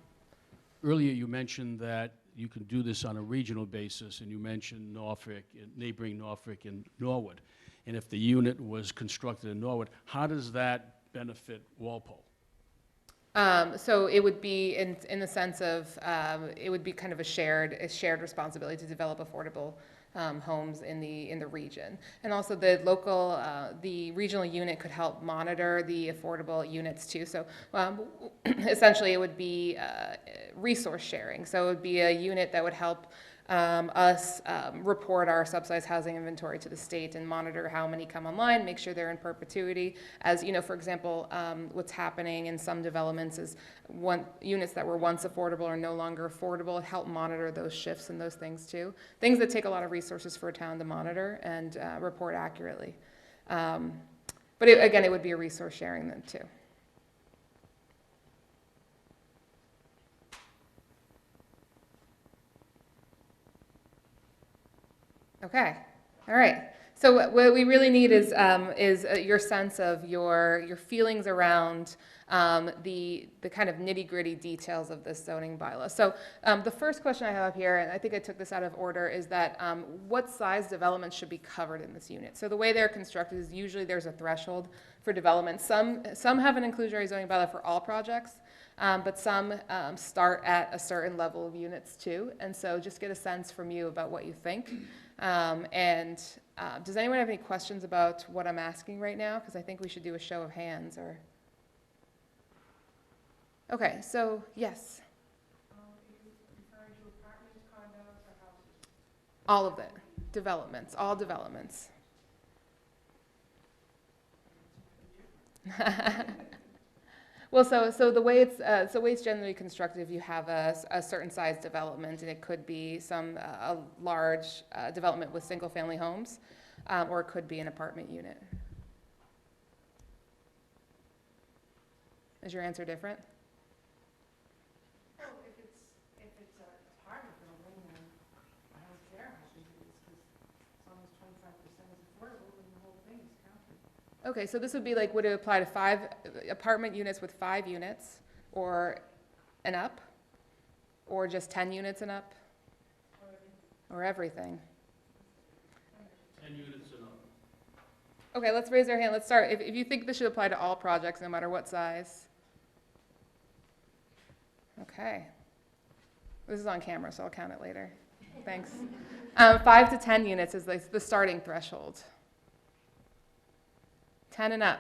Earlier, you mentioned that you can do this on a regional basis, and you mentioned Norfolk, neighboring Norfolk and Norwood. And if the unit was constructed in Norwood, how does that benefit Walpole? So it would be in the sense of it would be kind of a shared responsibility to develop affordable homes in the region, and also the regional unit could help monitor the affordable units too. So essentially, it would be resource sharing. So it would be a unit that would help us report our subsidized housing inventory to the state and monitor how many come online, make sure they're in perpetuity. As you know, for example, what's happening in some developments is units that were once affordable are no longer affordable. Help monitor those shifts and those things too. Things that take a lot of resources for a town to monitor and report accurately. But again, it would be a resource sharing then too. Okay, all right. So what we really need is your sense of your feelings around the kind of nitty-gritty details of this zoning bylaw. So the first question I have here, and I think I took this out of order, is that what size development should be covered in this unit? So the way they're constructed is usually there's a threshold for development. Some have an inclusionary zoning bylaw for all projects, but some start at a certain level of units too. And so just get a sense from you about what you think. Does anyone have any questions about what I'm asking right now? Because I think we should do a show of hands or. Okay, so yes. All of it, developments, all developments. Well, so the way it's generally constructed, if you have a certain size development, and it could be a large development with single-family homes, or it could be an apartment unit. Is your answer different? Well, if it's a apartment building, then I don't care how big it is, because as long as 25% is affordable, then the whole thing is counted. Okay, so this would be like, would it apply to 5 apartment units with 5 units, or and up, or just 10 units and up, or everything? 10 units and up. Okay, let's raise our hand. Let's start. If you think this should apply to all projects, no matter what size. Okay. This is on camera, so I'll count it later. Thanks. 5 to 10 units is the starting threshold. 10 and up.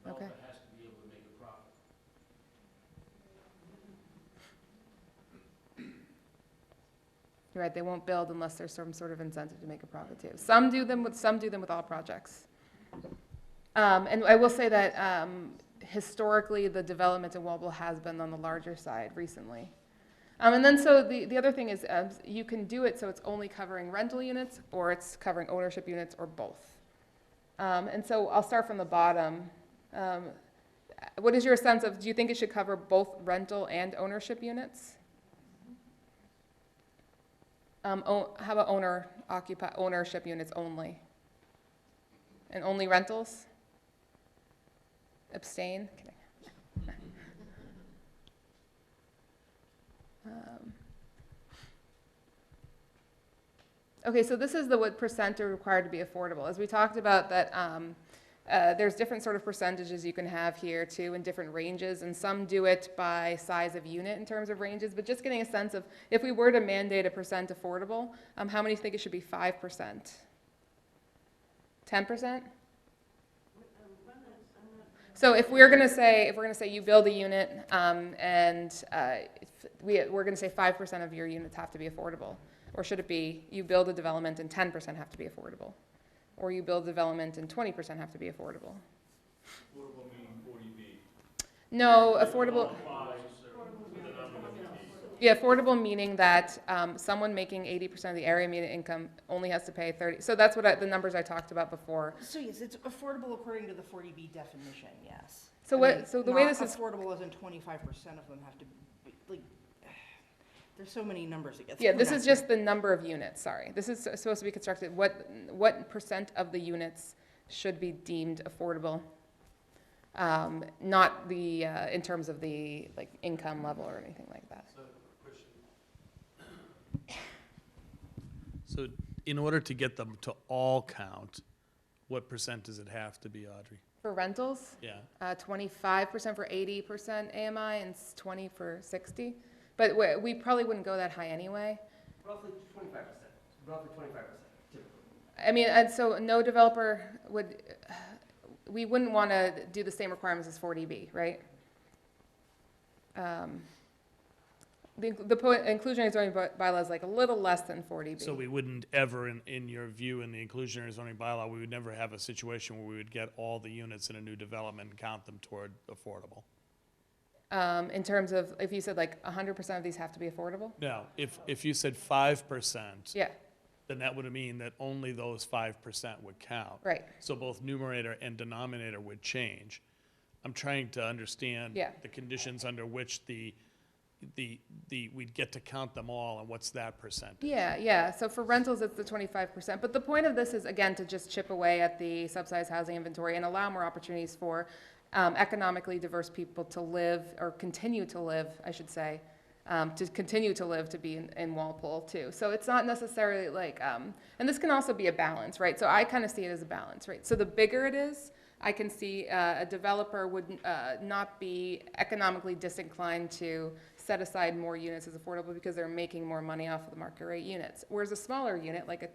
Okay. Developer has to be able to make a profit. You're right, they won't build unless there's some sort of incentive to make a profit too. Some do them with all projects. And I will say that historically, the development in Walpole has been on the larger side recently. And then so the other thing is you can do it so it's only covering rental units, or it's covering ownership units, or both. And so I'll start from the bottom. What is your sense of, do you think it should cover both rental and ownership units? How about ownership units only? And only rentals? Abstain? Kidding. Okay, so this is what percent are required to be affordable. As we talked about that there's different sort of percentages you can have here too, in different ranges, and some do it by size of unit in terms of ranges, but just getting a sense of, if we were to mandate a percent affordable, how many think it should be 5%? 10%? So if we're going to say you build a unit we're going to say 5% of your units have to be affordable, or should it be you build a development and 10% have to be affordable, or you build a development and 20% have to be affordable? Affordable meaning 40B. No, affordable. Yeah, affordable meaning that someone making 80% of the area median income only has to pay 30. So that's what the numbers I talked about before. So yes, it's affordable according to the 40B definition, yes. So the way this is affordable as in 25% of them have to be, like, there's so many numbers that get yeah, thrown this out is there. just the number of units, sorry. This is supposed to be constructed, what percent of the units should be deemed affordable? Not the, in terms of the like income level or anything like that. So in order to get them to all count, what percent does it have to be, Audrey? For rentals? Yeah. 25% for 80% AMI and 20 for 60. But we probably wouldn't go that high anyway. Roughly 25%. Roughly 25%, typically. I mean, and so no developer would, we wouldn't want to do the same requirements as 40B, right? The inclusionary zoning bylaw is like a little less than 40B. So we wouldn't ever, in your view, in the inclusionary zoning bylaw, we would never have a situation where we would get all the units in a new development and count them toward affordable? In terms of, if you said like 100% of these have to be affordable? No, if you said 5%, Yeah, then that would mean that only those 5% would count. right. So both numerator and denominator would change. I'm trying to understand Yeah. the conditions under which the we'd get to count them all, and what's that percentage? Yeah. So for rentals, it's the 25%. But the point of this is, again, to just chip away at the subsidized housing inventory and allow more opportunities for economically diverse people to live, or continue to live, I should say, to be in Walpole too. So it's not necessarily like, and this can also be a balance, right? So I kind of see it as a balance, right? So the bigger it is, I can see a developer would not be economically disinclined to set aside more units as affordable because they're making more money off of the market rate units. Whereas a smaller unit, like a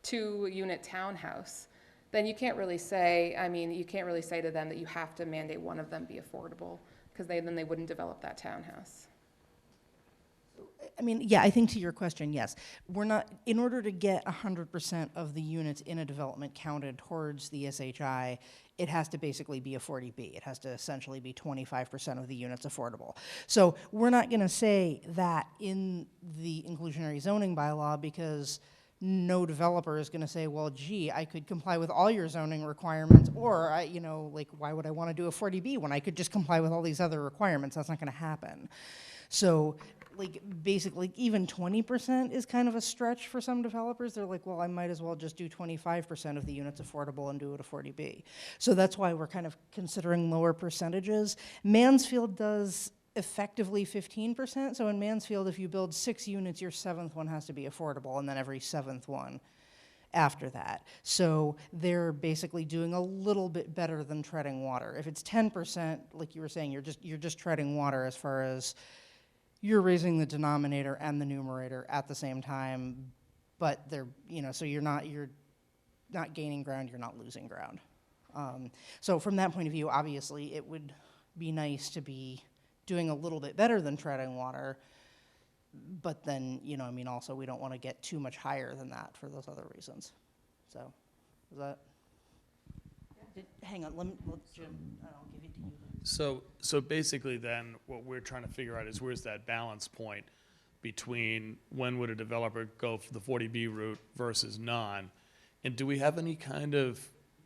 two-unit townhouse, then you can't really say, you can't really say to them that you have to mandate one of them be affordable, because then they wouldn't develop that townhouse. I think to your question, yes. We're not, in order to get 100% of the units in a development counted towards the SHI, it has to basically be a 40B. It has to essentially be 25% of the units affordable. So we're not going to say that in the inclusionary zoning bylaw, because no developer is going to say, well, gee, I could comply with all your zoning requirements, or, why would I want to do a 40B when I could just comply with all these other requirements? That's not going to happen. So, basically, even 20% is kind of a stretch for some developers. They're like, well, I might as well just do 25% of the units affordable and do it a 40B. So that's why we're kind of considering lower percentages. Mansfield does effectively 15%. So in Mansfield, if you build 6 units, your 7th one has to be affordable, and then every 7th one after that. So they're basically doing a little bit better than treading water. If it's 10%, like you were saying, you're just treading water as far as you're raising the denominator and the numerator at the same time, but they're, so you're not gaining ground, you're not losing ground. So from that point of view, obviously, it would be nice to be doing a little bit better than treading water, but then, also we don't want to get too much higher than that for those other reasons. So, is that? Hang on, let Jim, I'll give it to you. So basically then, what we're trying to figure out is where's that balance point between when would a developer go for the 40B route versus non? And do we have any kind of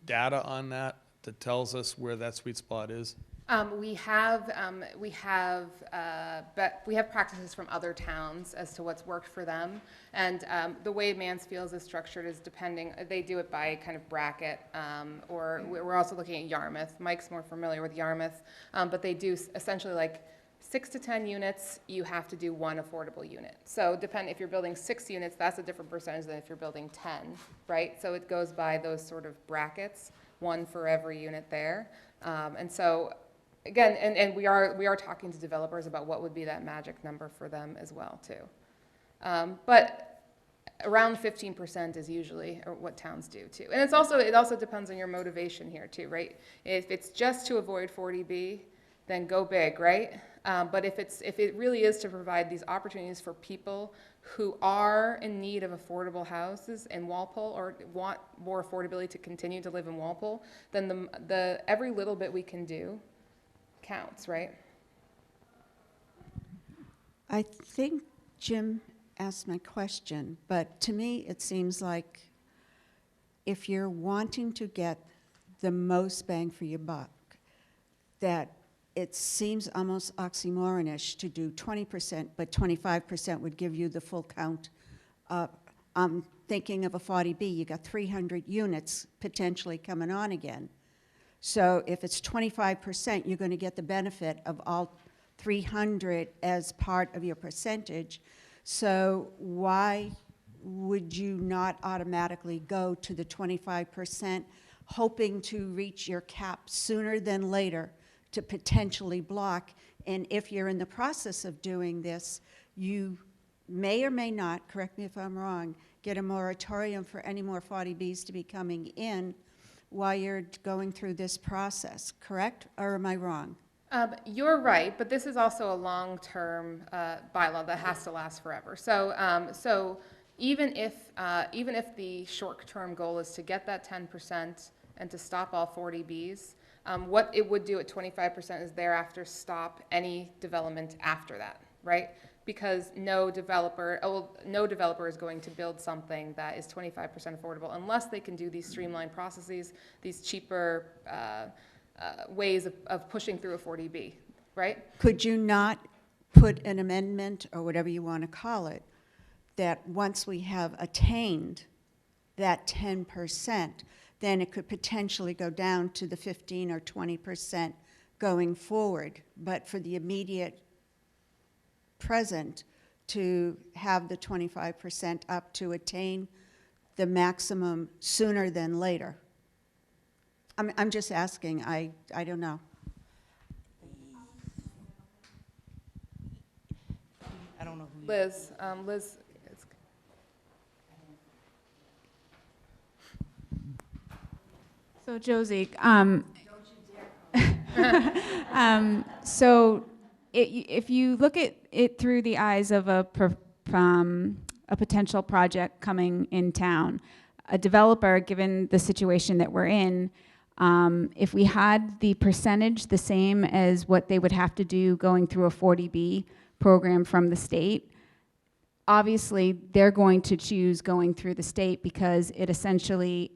data on that tells us where that sweet spot is? We have practices from other towns as to what's worked for them, and the way Mansfield's is structured is depending. They do it by kind of bracket, or we're also looking at Yarmouth. Mike's more familiar with Yarmouth, but they do essentially like 6 to 10 units. You have to do 1 affordable unit. So if you're building 6 units, that's a different percentage than if you're building 10, right? So it goes by those sort of brackets, 1 for every unit there, and so. Again, and we are talking to developers about what would be that magic number for them as well too. But around 15% is usually what towns do too. And it also depends on your motivation here too, right? If it's just to avoid 40B, then go big, right? But if it really is to provide these opportunities for people who are in need of affordable houses in Walpole or want more affordability to continue to live in Walpole, then the every little bit we can do counts, right? I think Jim asked my question, but to me it seems like if you're wanting to get the most bang for your buck, that it seems almost oxymoronish to do 20%, but 25% would give you the full count. I'm thinking of a 40B, you got 300 units potentially coming on again. So if it's 25%, you're going to get the benefit of all 300 as part of your percentage. So why would you not automatically go to the 25%, hoping to reach your cap sooner than later to potentially block? And if you're in the process of doing this, you may or may not, correct me if I'm wrong, get a moratorium for any more 40Bs to be coming in while you're going through this process, correct? Or am I wrong? You're right, but this is also a long-term bylaw that has to last forever. So even if the short-term goal is to get that 10% and to stop all 40Bs, what it would do at 25% is thereafter stop any development after that, right? Because no developer is going to build something that is 25% affordable unless they can do these streamlined processes, these cheaper ways of pushing through a 40B, right? Could you not put an amendment, or whatever you want to call it, that once we have attained that 10%, then it could potentially go down to the 15 or 20% going forward. But for the immediate present, to have the 25% up to attain the maximum sooner than later. I'm just asking, I don't know. I don't know who. Liz, Liz, So Josie, so if you look at it through the eyes of a potential project coming in town, a developer, given the situation that we're in, if we had the percentage the same as what they would have to do going through a 40B program from the state, obviously they're going to choose going through the state because it essentially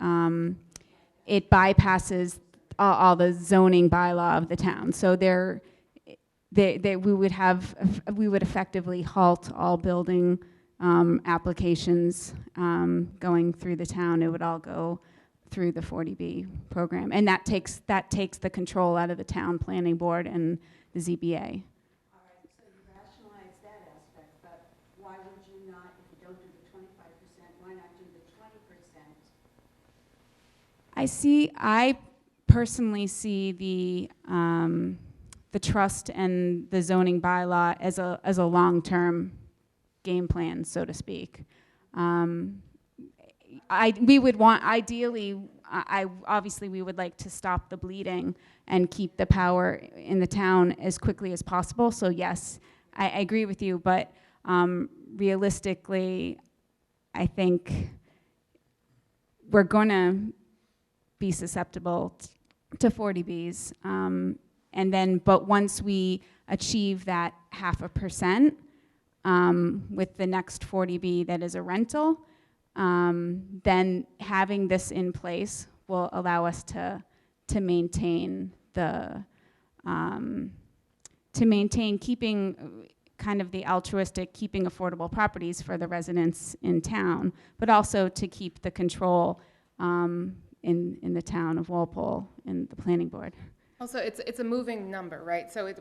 it bypasses all the zoning bylaw of the town. So we would effectively halt all building applications going through the town. It would all go through the 40B program, and that takes the control out of the town planning board and the ZBA. All right, so you rationalize that aspect, but why would you not, if you don't do the 25%, why not do the 20%? I personally see the trust and the zoning bylaw as a long-term game plan, so to speak. We would want, ideally, obviously we would like to stop the bleeding and keep the power in the town as quickly as possible. So yes, I agree with you, but realistically, I think we're gonna be susceptible to 40Bs. But once we achieve that 0.5%, with the next 40B that is a rental, then having this in place will allow us to maintain keeping kind of the altruistic, keeping affordable properties for the residents in town, but also to keep the control in the town of Walpole and the planning board. also, it's a moving number, right? So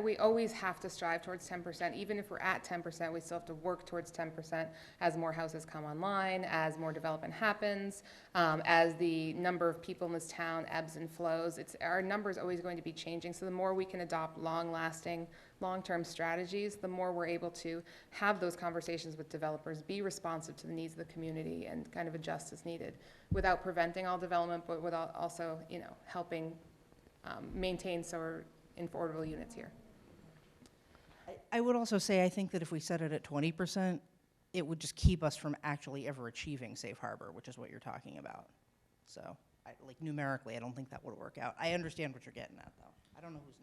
we always have to strive towards 10%. Even if we're at 10%, we still have to work towards 10% as more houses come online, as more development happens, as the number of people in this town ebbs and flows. Our number is always going to be changing. So the more we can adopt long-lasting, long-term strategies, the more we're able to have those conversations with developers, be responsive to the needs of the community, and kind of adjust as needed, without preventing all development, but without also, helping maintain affordable units here. I would also say, I think that if we set it at 20%, it would just keep us from actually ever achieving safe harbor, which is what you're talking about. So, numerically, I don't think that would work out. I understand what you're getting at, though. I don't know who's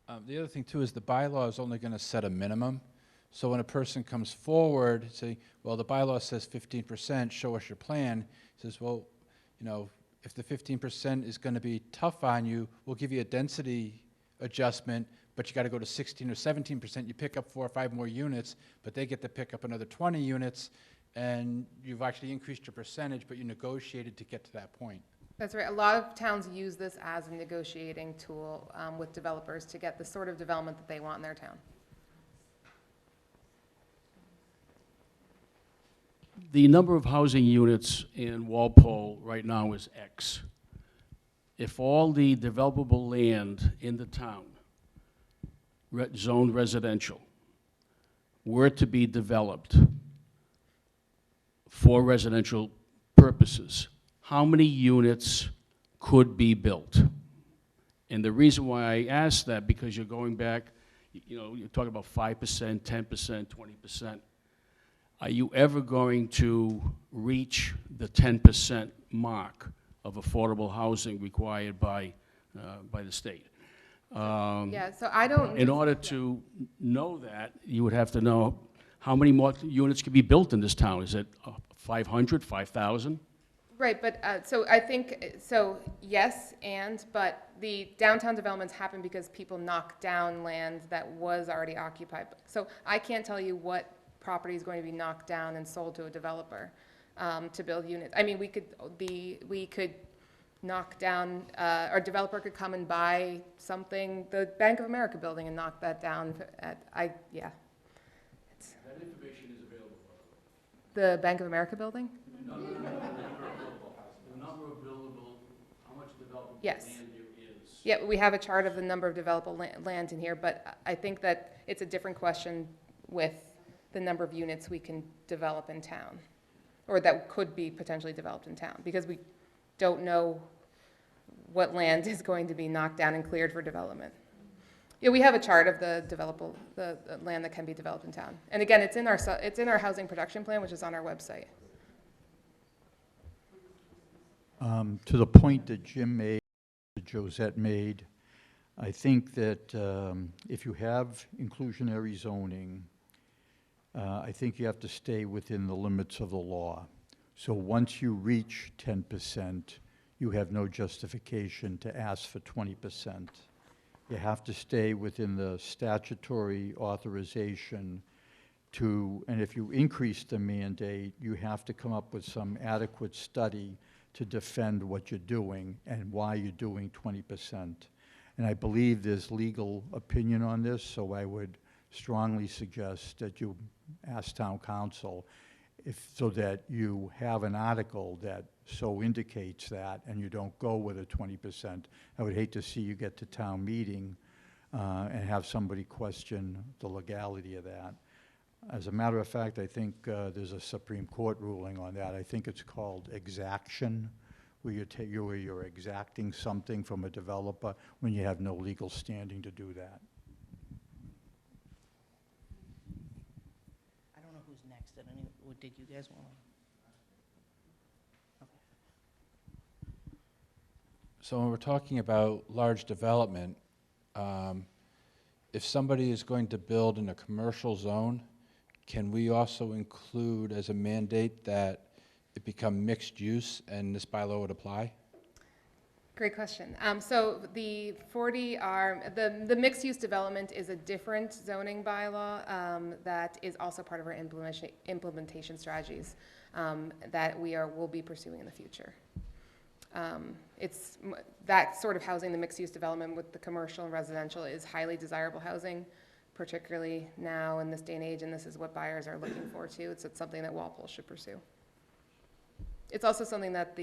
next. The other thing, too, is the bylaw is only going to set a minimum. So when a person comes forward, say, well, the bylaw says 15%, show us your plan, says, well, if the 15% is going to be tough on you, we'll give you a density adjustment, but you got to go to 16 or 17%. You pick up 4 or 5 more units, but they get to pick up another 20 units, and you've actually increased your percentage, but you negotiated to get to that point. That's right. A lot of towns use this as a negotiating tool with developers to get the sort of development that they want in their town. The number of housing units in Walpole right now is X. If all the developable land in the town, zoned residential, were to be developed for residential purposes, how many units could be built? And the reason why I ask that, because you're going back, you're talking about 5%, 10%, 20%. Are you ever going to reach the 10% mark of affordable housing required by the state? Yeah, so I don't... In order to know that, you would have to know how many more units can be built in this town. Is it 500, 5,000? Right, but, so I think, so yes, but the downtown developments happen because people knock down land that was already occupied. So I can't tell you what property is going to be knocked down and sold to a developer, to build units. I mean, we could knock down, our developer could come and buy something, the Bank of America building, and knock that down yeah. That information is available, by The Bank of America building? the way. The number of buildable, how much developable Yes. land there is. Yeah, we have a chart of the number of developable land in here, but I think that it's a different question with the number of units we can develop in town, or that could be potentially developed in town, because we don't know what land is going to be knocked down and cleared for development. Yeah, we have a chart of the land that can be developed in town. And again, it's in our housing production plan, which is on our website. To the point that Jim made, that Josette made, I think that if you have inclusionary zoning, I think you have to stay within the limits of the law. So once you reach 10%, you have no justification to ask for 20%. You have to stay within the statutory authorization and if you increase the mandate, you have to come up with some adequate study to defend what you're doing and why you're doing 20%. And I believe there's legal opinion on this, so I would strongly suggest that you ask town council so that you have an article that so indicates that and you don't go with a 20%. I would hate to see you get to town meeting and have somebody question the legality of that. As a matter of fact, I think there's a Supreme Court ruling on that. I think it's called exaction, where you're exacting something from a developer when you have no legal standing to do that. I don't know who's next. Did you guys want to? Okay. So when we're talking about large development, if somebody is going to build in a commercial zone, can we also include as a mandate that it become mixed use and this bylaw would apply? Great question. So the 40R, the mixed-use development is a different zoning bylaw that is also part of our implementation strategies that will be pursuing in the future. It's that sort of housing, the mixed-use development with the commercial and residential, is highly desirable housing, particularly now in this day and age, and this is what buyers are looking for too. It's something that Walpole should pursue. It's also something that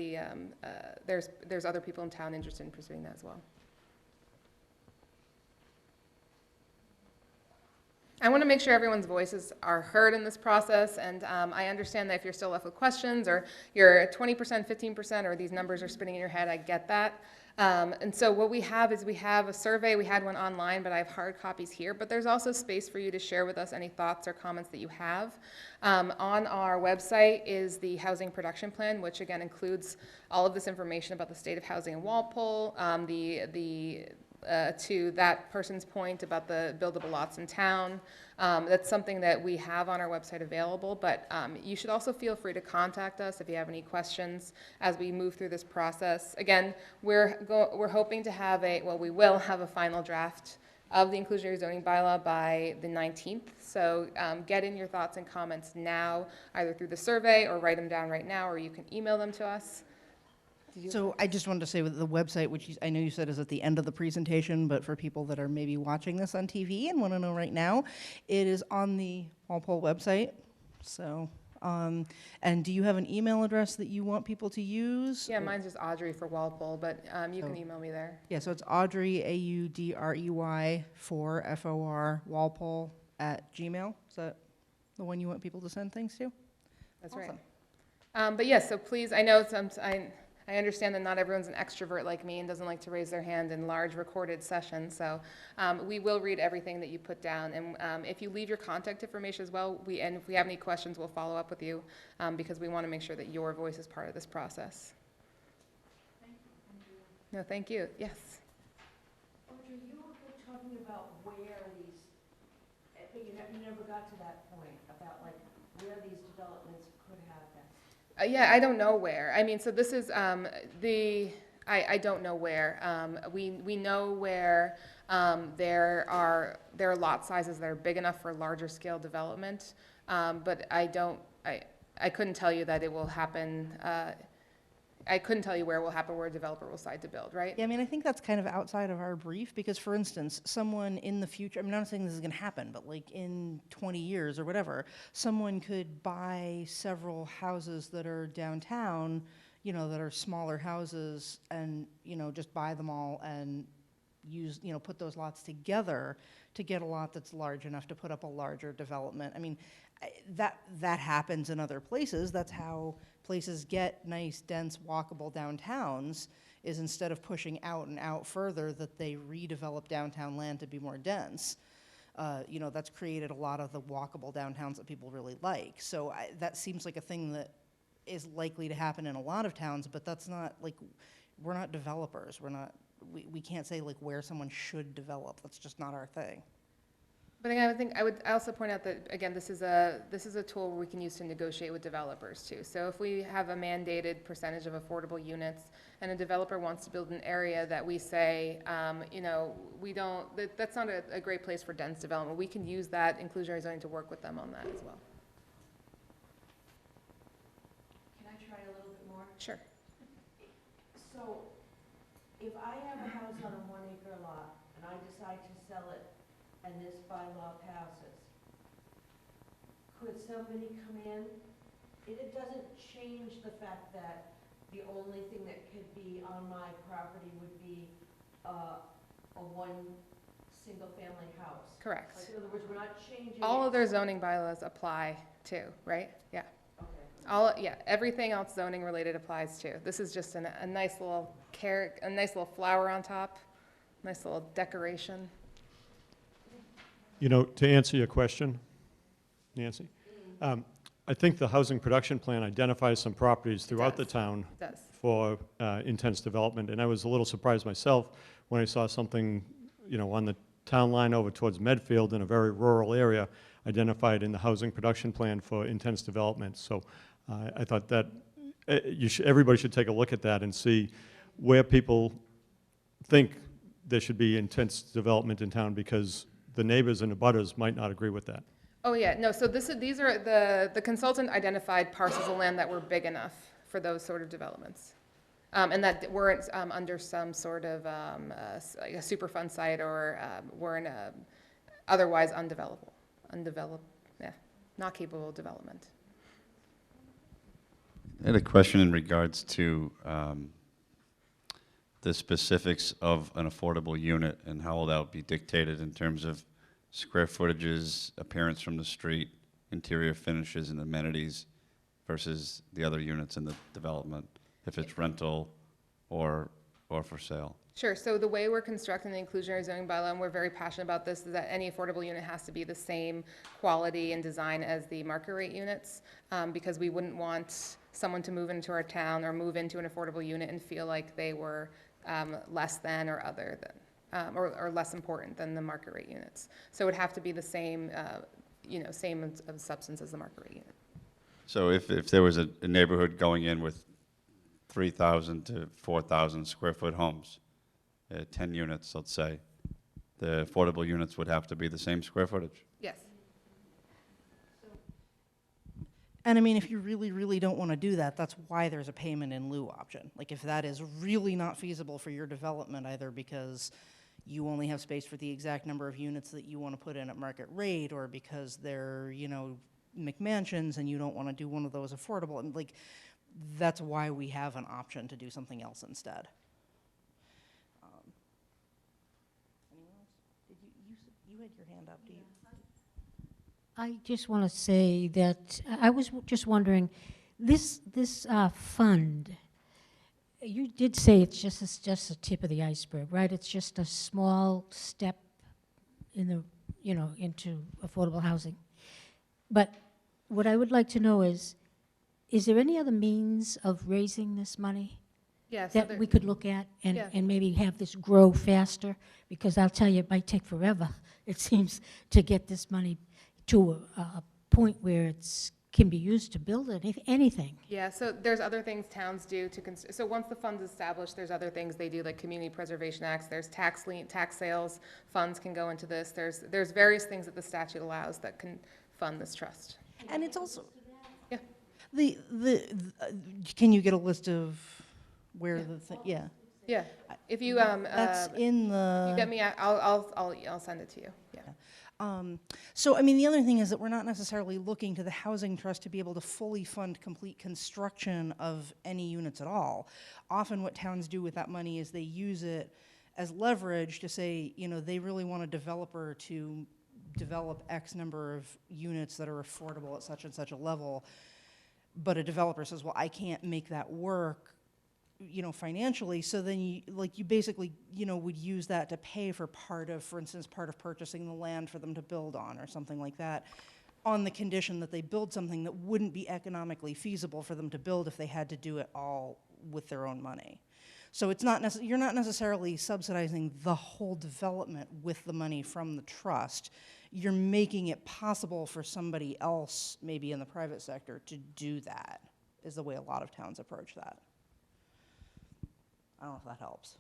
there's other people in town interested in pursuing that as well. I want to make sure everyone's voices are heard in this process, and I understand that if you're still left with questions or you're 20%, 15%, or these numbers are spinning in your head, I get that. And so what we have is we have a survey. We had one online, but I have hard copies here. But there's also space for you to share with us any thoughts or comments that you have. On our website is the housing production plan, which again includes all of this information about the state of housing in Walpole, to that person's point about the buildable lots in town. That's something that we have on our website available, but you should also feel free to contact us if you have any questions as we move through this process. Again, we're hoping to have we will have a final draft of the inclusionary zoning bylaw by the 19th. So get in your thoughts and comments now, either through the survey or write them down right now, or you can email them to us. So I just wanted to say with the website, which I know you said is at the end of the presentation, but for people that are maybe watching this on TV and want to know right now, it is on the Walpole website. So, and do you have an email address that you want people to use? Yeah, mine's just Audrey for Walpole, but you can email me there. Yeah, so it's Audrey, AUDREY, FOR, Walpole @gmail. Is that the one you want people to send things to? That's Awesome. right. But yes, so please, I know I understand that not everyone's an extrovert like me and doesn't like to raise their hand in large recorded sessions, so we will read everything that you put down, and if you leave your contact information as well, and if we have any questions, we'll follow up with you, because we want to make sure that your voice is part of this process. Thank you. No, thank you. Yes? Audrey, you were talking about where these, but you never got to that point about like where these developments could happen. Yeah, I don't know where. I mean, so this is I don't know where. We know where there are lot sizes that are big enough for larger scale development, but I couldn't tell you that it will happen. I couldn't tell you where it will happen where a developer will decide to build, right? Yeah, I mean, I think that's kind of outside of our brief, because for instance, someone in the future, I'm not saying this is gonna happen, but like in 20 years or whatever, someone could buy several houses that are downtown, you know, that are smaller houses, and, you know, just buy them all and use, you know, put those lots together to get a lot that's large enough to put up a larger development. I mean, that happens in other places. That's how places get nice, dense, walkable downtowns, is instead of pushing out and out further, that they redevelop downtown land to be more dense. You know, that's created a lot of the walkable downtowns that people really like. So that seems like a thing that is likely to happen in a lot of towns, but that's not, like, we're not developers. We can't say like where someone should develop. That's just not our thing. But again, I would also point out that, again, this is a tool we can use to negotiate with developers too. So if we have a mandated percentage of affordable units and a developer wants to build an area that we say, you know, that's not a great place for dense development, we can use that inclusionary zoning to work with them on that as well. Can I try a little bit more? Sure. So, if I have a house on a 1 acre lot and I decide to sell it and this bylaw passes, could somebody come in? It doesn't change the fact that the only thing that could be on my property would be a one single-family house. Correct. Like, in other words, we're not changing. All of their zoning bylaws apply too, right? Yeah. Okay. Everything else zoning related applies to. This is just a nice little carrot, a nice little flower on top, nice little decoration. You know, to answer your question, Nancy, I think the housing production plan identifies some properties throughout the town for intense development, and I was a little surprised myself when I saw something, you know, on the town line over towards Medfield in a very rural area identified in the housing production plan for intense development. So I thought that everybody should take a look at that and see where people think there should be intense development in town, because the neighbors and the butters might not agree with that. Oh yeah, no, so these are, the consultant identified parcels of land that were big enough for those sort of developments. And that weren't under some sort of like a Superfund site, or weren't otherwise undeveloped, yeah, not capable of development. I had a question in regards to the specifics of an affordable unit and how that would be dictated in terms of square footages, appearance from the street, interior finishes and amenities versus the other units in the development, if it's rental or for sale. Sure, so the way we're constructing the inclusionary zoning bylaw, and we're very passionate about this, is that any affordable unit has to be the same quality and design as the market rate units, because we wouldn't want someone to move into our town or move into an affordable unit and feel like they were less than or other than, or less important than the market rate units. So it would have to be the same, you know, same of substance as the market rate unit. So if there was a neighborhood going in with 3,000 to 4,000 square foot homes, 10 units, let's say, the affordable units would have to be the same square footage? Yes. And I mean, if you really, really don't want to do that, that's why there's a payment in lieu option. Like, if that is really not feasible for your development, either because you only have space for the exact number of units that you want to put in at market rate, or because they're, you know, McMansions and you don't want to do one of those affordable, and like, that's why we have an option to do something else instead. Anyone else? You had your hand up, do you? I just want to say that I was just wondering, this fund, you did say it's just the tip of the iceberg, right? It's just a small step in the, you know, into affordable housing. But what I would like to know is there any other means of raising this money that we could look at and maybe have this grow faster? Because I'll tell you, it might take forever, it seems, to get this money to a point where it's can be used to build anything. Yeah, so there's other things towns do so once the fund's established, there's other things they do, like community preservation acts, there's tax sales, funds can go into this, there's various things that the statute allows that can fund this trust. And it's also, Yeah. Can you get a list of where the thing, yeah. Yeah, if you, That's in the. you get me, I'll send it to you, yeah. So, I mean, the other thing is that we're not necessarily looking to the housing trust to be able to fully fund complete construction of any units at all. Often what towns do with that money is they use it as leverage to say, you know, they really want a developer to develop X number of units that are affordable at such and such a level. But a developer says, well, I can't make that work, you know, financially. So then you basically, you know, would use that to pay for for instance, part of purchasing the land for them to build on or something like that, on the condition that they build something that wouldn't be economically feasible for them to build if they had to do it all with their own money. So it's not you're not necessarily subsidizing the whole development with the money from the trust. You're making it possible for somebody else, maybe in the private sector, to do that, is the way a lot of towns approach that. I don't know if that helps.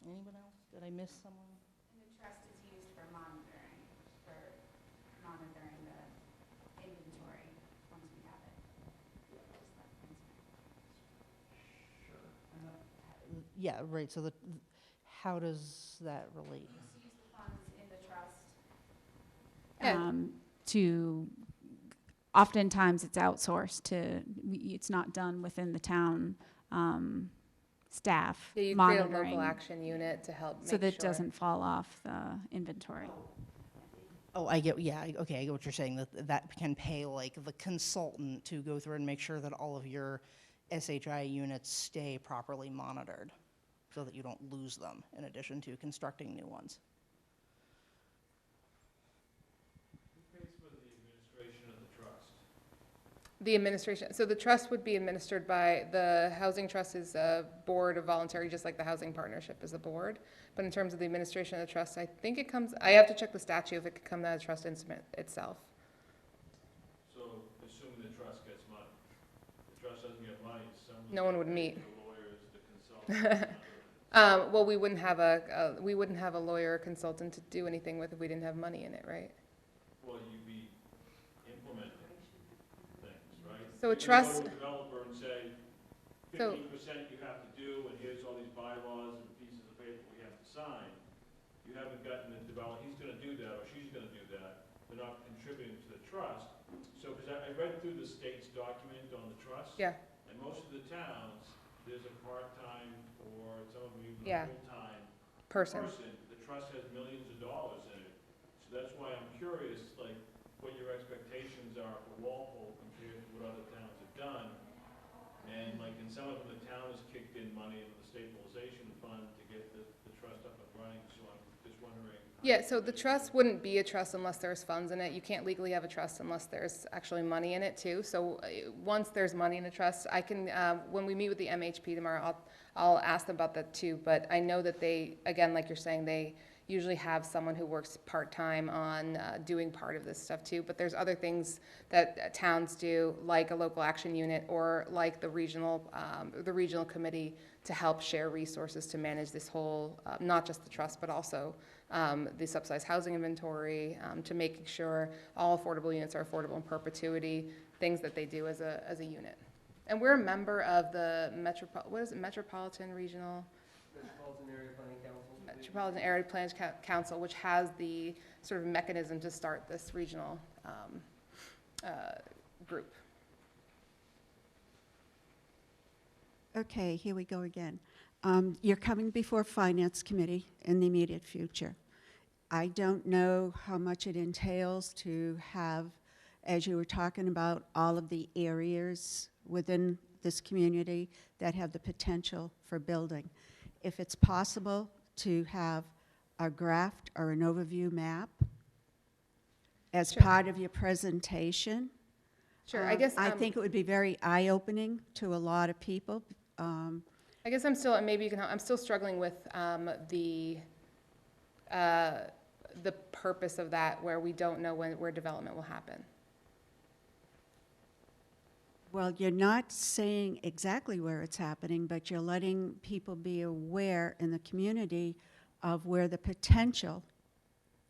Anyone else? Did I miss someone? And the trust is used for monitoring the inventory once we have it. Yeah, right, so how does that relate? Just use the funds in the trust. Yeah. Oftentimes it's outsourced it's not done within the town staff Yeah, you monitoring. create a local action unit to help make so that it sure. doesn't fall off the inventory. Oh, I get, yeah, okay, I get what you're saying, that can pay like the consultant to go through and make sure that all of your SHI units stay properly monitored so that you don't lose them in addition to constructing new ones. Who pays for the administration of the trust? The administration, so the trust would be administered by, the housing trust is a board of voluntary, just like the housing partnership is a board. But in terms of the administration of the trust, I think it comes, I have to check the statute if it could come out of the trust instrument itself. So assuming the trust gets money, the trust doesn't get money, someone's No one would meet. the lawyers, the consultants. Well, we wouldn't have a lawyer or consultant to do anything with if we didn't have money in it, right? Well, you'd be implementing things, right? So a You trust- go to a developer and say, So- 15% you have to do, and here's all these bylaws and pieces of paper we have to sign. You haven't gotten the developer, he's gonna do that, or she's gonna do that. They're not contributing to the trust. So, because I read through the state's document on the trust. Yeah. And most of the towns, there's a part-time, or some of them even Yeah. a full-time Person. The trust has millions of dollars in it. So that's why I'm curious, like, what your expectations are for Walpole compared to what other towns have done. And like in some of them, the town has kicked in money into the stabilization fund to get the trust up and running, so I'm just wondering. Yeah, so the trust wouldn't be a trust unless there's funds in it. You can't legally have a trust unless there's actually money in it too. So once there's money in the trust, I can, when we meet with the MHP tomorrow, I'll ask them about that too. But I know that they, again, like you're saying, they usually have someone who works part-time on doing part of this stuff too. But there's other things that towns do, like a local action unit or like the regional committee to help share resources to manage this whole, not just the trust, but also the subsidized housing inventory, to making sure all affordable units are affordable in perpetuity, things that they do as a unit. And we're a member of the Metropolitan Regional Area Planning Council. Metropolitan Area Planning Council, which has the sort of mechanism to start this regional group. Okay, here we go again. You're coming before Finance Committee in the immediate future. I don't know how much it entails to have, as you were talking about, all of the areas within this community that have the potential for building. If it's possible to have a draft or an overview map as Sure. part of your presentation. Sure, I guess. I think it would be very eye-opening to a lot of people. I guess I'm still, and maybe you can help, I'm still struggling with the purpose of that where we don't know where development will happen? Well, you're not saying exactly where it's happening, but you're letting people be aware in the community of where the potential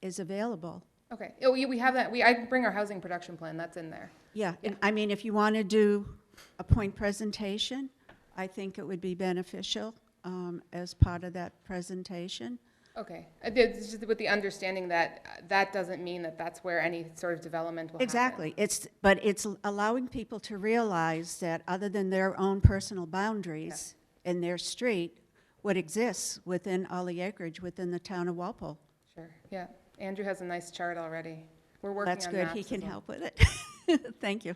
is available. Okay, oh, we have that, I bring our housing production plan, that's in there. Yeah, and I mean, if you want to do a point presentation, I think it would be beneficial as part of that presentation. Okay, it's just with the understanding that that doesn't mean that that's where any sort of development will Exactly. happen. But it's allowing people to realize that other than their own personal boundaries in their street, what exists within all the acreage within the town of Walpole. Sure, yeah. Andrew has a nice chart already. We're working on That's good. He maps can as well. help with it. Thank you.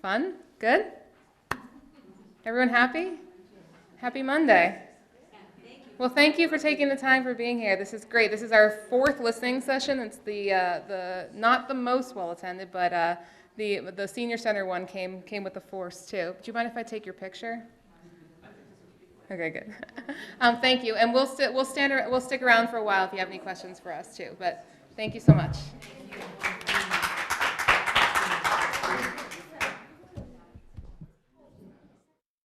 Fun? Good? Everyone happy? Happy Monday. Well, thank you for taking the time for being here. This is great. This is our 4th listening session. It's the not the most well attended, but the senior center one came with the force too. Do you mind if I take your picture? Okay, good. Thank you, and we'll stick around for a while if you have any questions for us too. But thank you so much.